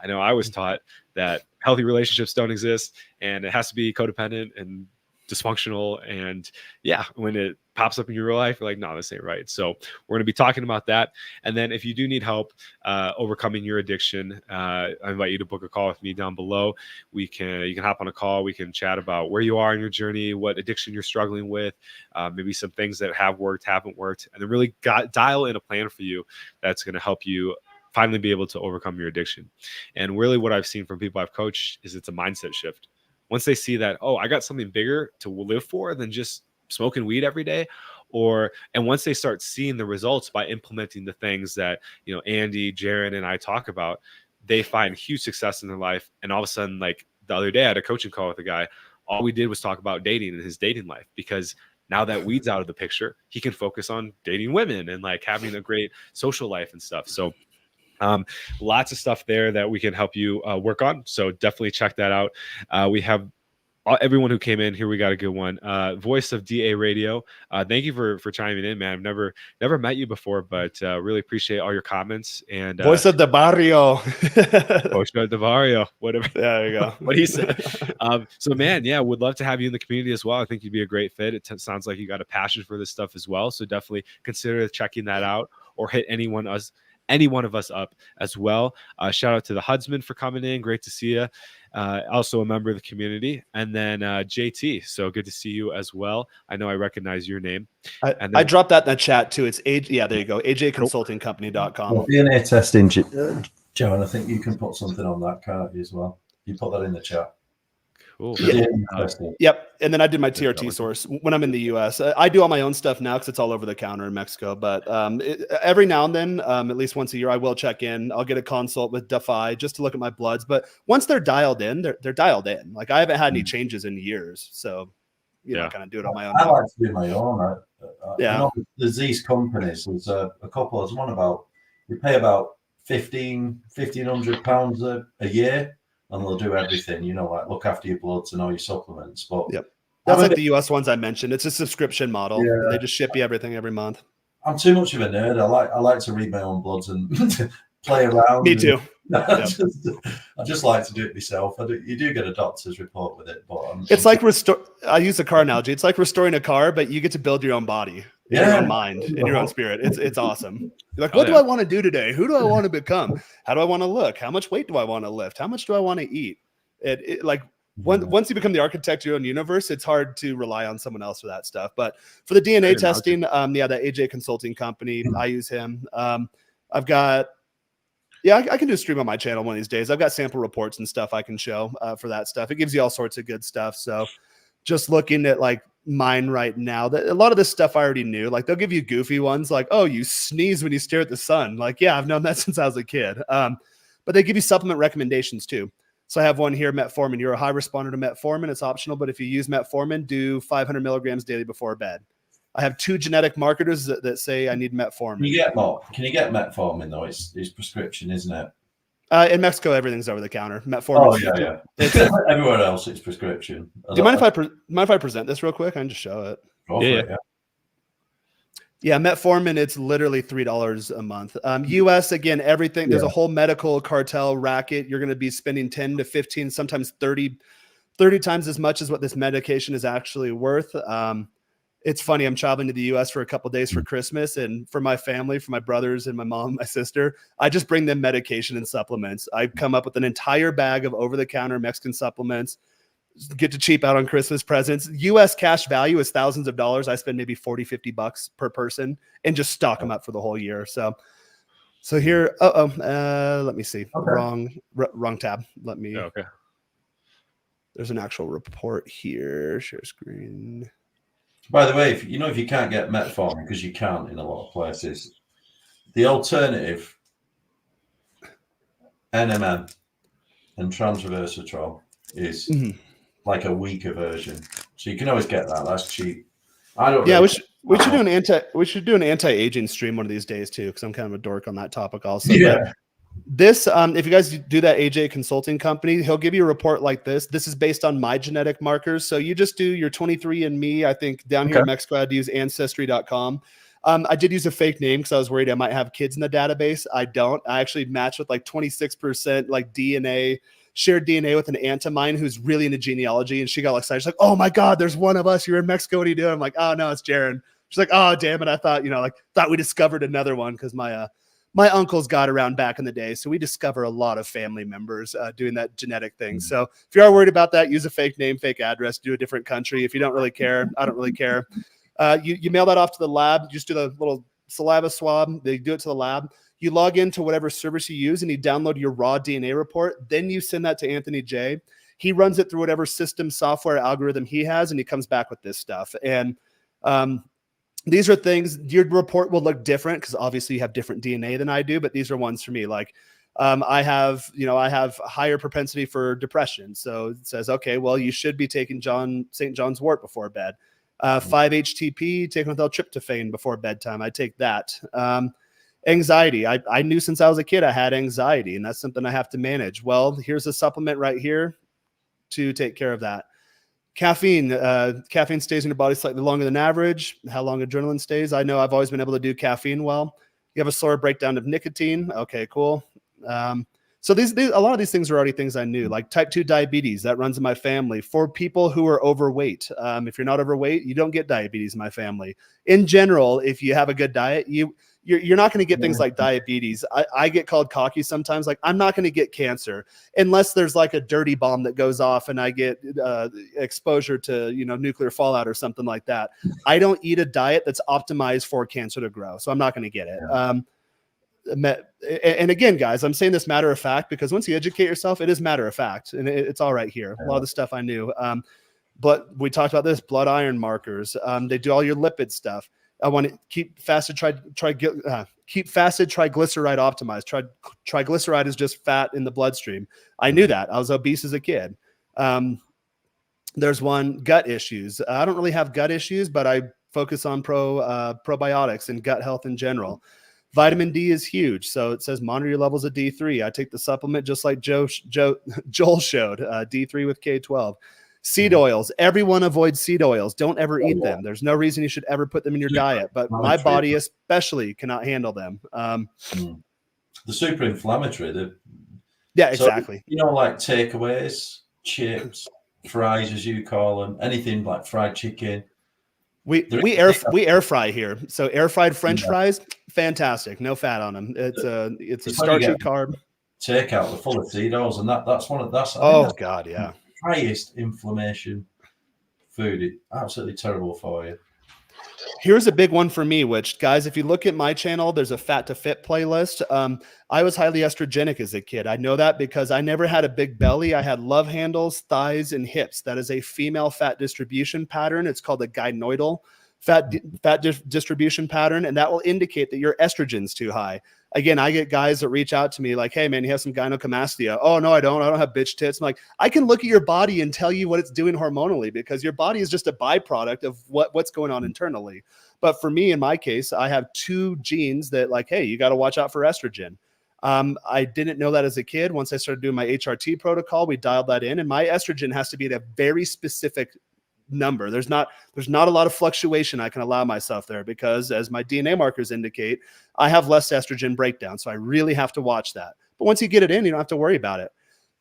I know I was taught that healthy relationships don't exist, and it has to be codependent and dysfunctional. And yeah, when pops up in your real life, you're like, no, this ain't right. So we're going to be talking about that. And then if you do need help overcoming your addiction, I invite you to book a call with me down below. You can hop on a call. We can chat about where you are in your journey, what addiction you're struggling with, maybe some things that have worked, haven't worked, and then really dial in a plan for you that's going to help you finally be able to overcome your addiction. And really what I've seen from people I've coached is it's a mindset shift. Once they see that, oh, I got something bigger to live for than just smoking weed every day, and once they start seeing the results by implementing the things that, Andy, Jaron, and I talk about, they find huge success in their life. And all of a sudden, like the other day, I had a coaching call with a guy. All we did was talk about dating and his dating life, because now that weed's out of the picture, he can focus on dating women and like having a great social life and stuff. So lots of stuff there that we can help you work on. So definitely check that out. We have everyone who came in here. We got a good one. Voice of DA Radio. Thank you for chiming in, man. I've never met you before, but really appreciate all your comments. And
Voice of the barrio.
Voice of the barrio. Whatever.
There you go.
What he said. So man, yeah, would love to have you in the community as well. I think you'd be a great fit. It sounds like you got a passion for this stuff as well. So definitely consider checking that out, or hit any one of us up as well. Shout out to the Hudsman for coming in. Great to see you. Also a member of the community. And then JT. So good to see you as well. I know I recognize your name.
I dropped that in the chat too. It's yeah, there you go. ajconsultingcompany.com.
Well, DNA testing, Joe, I think you can put something on that, can't you, as well? You put that in the chat.
Cool.
Yep. And then I did my TRT source when I'm in the US. I do all my own stuff now because it's all over the counter in Mexico. But every now and then, at least once a year, I will check in. I'll get a consult with Defy just to look at my bloods. But once they're dialed in, they're dialed in. Like I haven't had any changes in years. So, I kind of do it on my own.
I like to do my own. There's these companies. There's a couple. There's one you pay about £1,500 a year. And they'll do everything, like look after your bloods and all your supplements. But
that's like the US ones I mentioned. It's a subscription model. Yeah. They just ship you everything every month.
I'm too much of a nerd. I like to read my own bloods and play around.
Me too.
I just like to do it myself. You do get a doctor's report with it, but
it's like I use a car analogy. It's like restoring a car, but you get to build your own body, your own mind, and your own spirit. It's awesome. You're like, what do I want to do today? Who do I want to become? How do I want to look? How much weight do I want to lift? How much do I want to eat? Once you become the architect of your own universe, it's hard to rely on someone else for that stuff. But for the DNA testing, that AJ Consulting Company, I use him. I've got. Yeah, I can do a stream on my channel one of these days. I've got sample reports and stuff I can show for that stuff. It gives you all sorts of good stuff. So just looking at like mine right now, a lot of this stuff I already knew. Like they'll give you goofy ones like, oh, you sneeze when you stare at the sun. Like, yeah, I've known that since I was a kid. But they give you supplement recommendations too. So I have one here, metformin. You're a high responder to metformin. It's optional, but if you use metformin, do 500 milligrams daily before bed. I have 2 genetic markers that say I need metformin.
Can you get metformin though? It's prescription, isn't it?
In Mexico, everything's over the counter. Metformin.
Oh yeah. Everywhere else, it's prescription.
Do you mind if I present this real quick? I can just show it. Yeah, metformin. It's literally $3 a month. US again, everything. There's a whole medical cartel racket. You're going to be spending 10 to 15, sometimes 30 times as much as what this medication is actually worth. It's funny. I'm traveling to the U.S. for a couple of days for Christmas, and for my family, for my brothers and my mom, my sister, I just bring them medication and supplements. I come up with an entire bag of over-the-counter Mexican supplements. Get to cheap out on Christmas presents. U.S. cash value is thousands of dollars. I spend maybe $40-$50 per person and just stock them up for the whole year. So here. Let me see. Okay. Wrong tab. Let me.
Okay.
There's an actual report here. Share screen.
By the way, if you can't get metformin, because you can't in a lot of places, the alternative, NMN and transresveratrol, is like a weaker version. So you can always get that. That's cheap.
We should do an anti-aging stream one of these days too, because I'm kind of a dork on that topic also.
Yeah.
But this, if you guys do that AJ Consulting Company, he'll give you a report like this. This is based on my genetic markers. So you just do your 23andMe. I think down here in Mexico, I had to use Ancestry.com. I did use a fake name because I was worried I might have kids in the database. I don't. I actually matched with like 26% like DNA, shared DNA with an aunt of mine who's really into genealogy. And she got excited. She's like, oh my God, there's one of us. You're in Mexico. What are you doing? I'm like, oh no, it's Jaron. She's like, oh, damn it. I thought, thought we discovered another one because my uncles got around back in the day. So we discover a lot of family members doing that genetic thing. So if you are worried about that, use a fake name, fake address, do a different country. If you don't really care, I don't really care. You mail that off to the lab. You just do the little saliva swab. They do it to the lab. You log into whatever service you use and you download your raw DNA report. Then you send that to Anthony J. He runs it through whatever system, software, algorithm he has, and he comes back with this stuff. And these are things, your report will look different because obviously you have different DNA than I do, but these are ones for me. Like I have a higher propensity for depression. So it says, okay, well, you should be taking St. John's wort before bed. 5-HTP, taking methyltryptophan before bedtime. I take that. Anxiety. I knew since I was a kid I had anxiety, and that's something I have to manage. Well, here's a supplement right here to take care of that. Caffeine. Caffeine stays in your body slightly longer than average. How long adrenaline stays? I know I've always been able to do caffeine well. You have a slower breakdown of nicotine. Okay, cool. So these a lot of these things are already things I knew, like type 2 diabetes that runs in my family. For people who are overweight, if you're not overweight, you don't get diabetes in my family. In general, if you have a good diet, you're not going to get things like diabetes. I get called cocky sometimes. Like, I'm not going to get cancer unless there's like a dirty bomb that goes off and I get exposure to, nuclear fallout or something like that. I don't eat a diet that's optimized for cancer to grow. So I'm not going to get it. And again, guys, I'm saying this matter of fact, because once you educate yourself, it is matter of fact, and it's all right here. A lot of the stuff I knew. But we talked about this, blood iron markers. They do all your lipid stuff. I want to keep fasted triglyceride optimized. Triglyceride is just fat in the bloodstream. I knew that. I was obese as a kid. There's one, gut issues. I don't really have gut issues, but I focus on probiotics and gut health in general. Vitamin D is huge. So it says monitor your levels of D3. I take the supplement just like Joel showed, D3 with K12. Seed oils. Everyone avoids seed oils. Don't ever eat them. There's no reason you should ever put them in your diet, but my body especially cannot handle them.
The super inflammatory.
Yeah, exactly.
So, like takeaways, chips, fries, as you call them, anything like fried chicken.
We air fry here. So air fried French fries, fantastic. No fat on them. It's a starchy carb.
Takeout, they're full of seed oils, and that's one of that's.
God, yeah.
Highest inflammation food. It's absolutely terrible for you.
Here's a big one for me, which, guys, if you look at my channel, there's a Fat to Fit playlist. I was highly estrogenic as a kid. I know that because I never had a big belly. I had love handles, thighs, and hips. That is a female fat distribution pattern. It's called a gynoidal fat distribution pattern, and that will indicate that your estrogen's too high. Again, I get guys that reach out to me like, hey, man, you have some gynecomastia. Oh, no, I don't. I don't have bitch tits. I'm like, I can look at your body and tell you what it's doing hormonally, because your body is just a byproduct of what's going on internally. But for me, in my case, I have two genes that like, hey, you got to watch out for estrogen. I didn't know that as a kid. Once I started doing my HRT protocol, we dialed that in, and my estrogen has to be at a very specific number. There's not a lot of fluctuation I can allow myself there, because as my DNA markers indicate, I have less estrogen breakdown. So I really have to watch that. But once you get it in, you don't have to worry about it.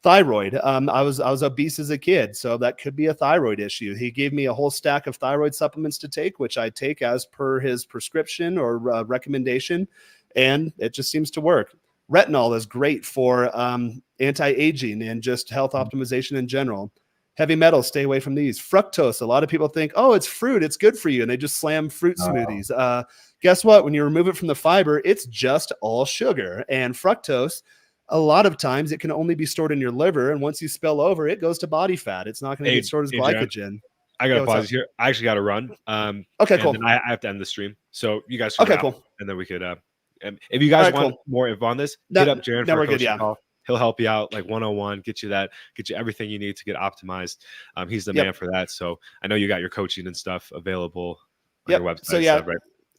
Thyroid. I was obese as a kid, so that could be a thyroid issue. He gave me a whole stack of thyroid supplements to take, which I take as per his prescription or recommendation, and it just seems to work. Retinol is great for anti-aging and just health optimization in general. Heavy metals, stay away from these. Fructose, a lot of people think, oh, it's fruit, it's good for you, and they just slam fruit smoothies. Guess what? When you remove it from the fiber, it's just all sugar. And fructose, a lot of times, it can only be stored in your liver, and once you spill over, it goes to body fat. It's not going to get stored as glycogen.
Jen, I got to pause here. I actually got to run.
Okay, cool.
And I have to end the stream, so you guys should
cool.
And then we could, if you guys want more info on this, hit up Jaron for a coaching call. He'll help you out like 101, get you everything you need to get optimized. He's the man for that. So I know you got your coaching and stuff available on your website.
So yeah,
right?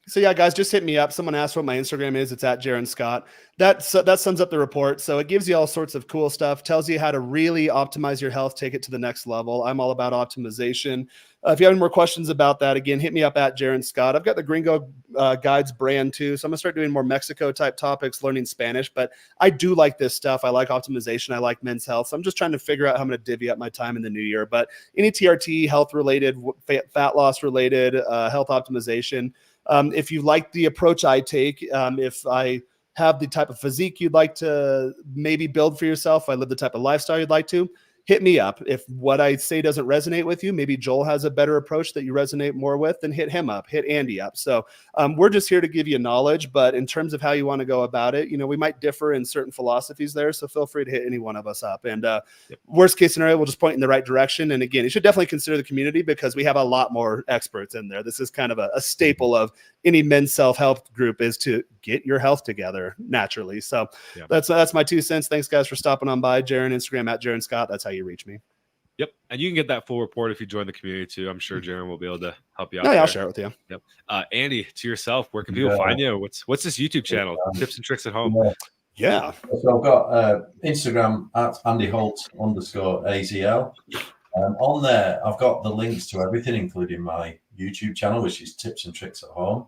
So yeah, guys, just hit me up. Someone asked what my Instagram is. It's at Jaron Scott. That sums up the report. So it gives you all sorts of cool stuff, tells you how to really optimize your health, take it to the next level. I'm all about optimization. If you have any more questions about that, again, hit me up at Jaron Scott. I've got the Gringo Guides brand too. So I'm gonna start doing more Mexico type topics, learning Spanish, but I do like this stuff. I like optimization. I like men's health. So I'm just trying to figure out how I'm gonna divvy up my time in the new year, but any TRT, health related, fat loss related, health optimization. If you like the approach I take, if I have the type of physique you'd like to maybe build for yourself, if I live the type of lifestyle you'd like to, hit me up. If what I say doesn't resonate with you, maybe Joel has a better approach that you resonate more with, then hit him up, hit Andy up. So we're just here to give you knowledge, but in terms of how you want to go about it, we might differ in certain philosophies there. So feel free to hit any one of us up. And worst case scenario, we'll just point in the right direction. And again, you should definitely consider the community because we have a lot more experts in there. This is kind of a staple of any men's self-help group is to get your health together naturally. So that's my 2 cents. Thanks guys for stopping on by. Jaron, Instagram at Jaron Scott. That's how you reach me.
Yep. And you can get that full report if you join the community too. I'm sure Jaron will be able to help you out.
No, yeah, I'll share it with you.
Yep. Andy, to yourself, where can people find you? What's this YouTube channel? Tips and tricks at home.
Yeah. So I've got Instagram at AndyHolt_AZL. On there, I've got the links to everything, including my YouTube channel, which is Tips and Tricks at Home.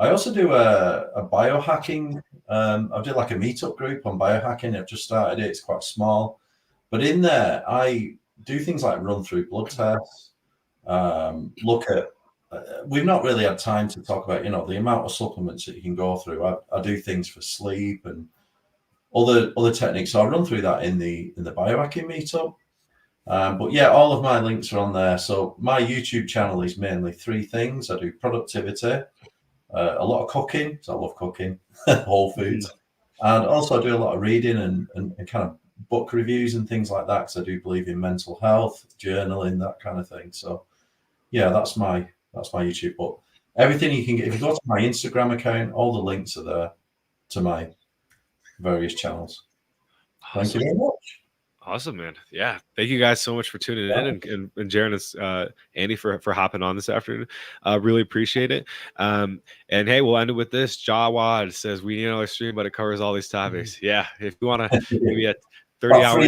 I also do a biohacking. I did like a meetup group on biohacking. I've just started it. It's quite small. But in there, I do things like run through blood tests, look at, we've not really had time to talk about, the amount of supplements that you can go through. I do things for sleep and other techniques. So I run through that in the biohacking meetup. But yeah, all of my links are on there. So my YouTube channel is mainly 3 things. I do productivity, a lot of cooking. So I love cooking, whole foods. And also I do a lot of reading and kind of book reviews and things like that, because I do believe in mental health, journaling, that kind of thing. So yeah, that's my YouTube. But everything you can get, if you go to my Instagram account, all the links are there to my various channels. Thank you very much.
Awesome, man. Yeah. Thank you guys so much for tuning in and Jaron, Andy for hopping on this afternoon. Really appreciate it. And hey, we'll end it with this. Jawad says we need another stream, but it covers all these topics. Yeah. If you want to maybe a 30-hour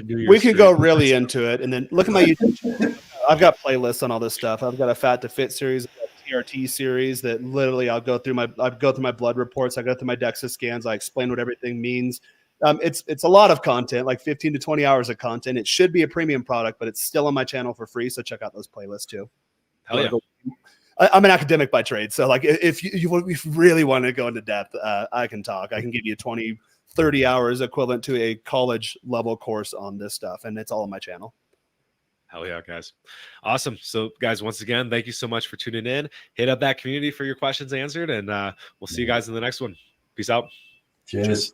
New Year's
we can
stream.
go really into it. And then look at my YouTube channel. I've got playlists on all this stuff. I've got a Fat to Fit series, a TRT series that literally I go through my blood reports. I go through my DEXA scans. I explain what everything means. It's a lot of content, like 15 to 20 hours of content. It should be a premium product, but it's still on my channel for free. So check out those playlists too.
Hell yeah.
I'm an academic by trade. So like if you really want to go into depth, I can talk. I can give you 20, 30 hours equivalent to a college level course on this stuff. And it's all on my channel.
Hell yeah, guys. Awesome. So guys, once again, thank you so much for tuning in. Hit up that community for your questions answered. And we'll see you guys in the next one. Peace out.
Cheers.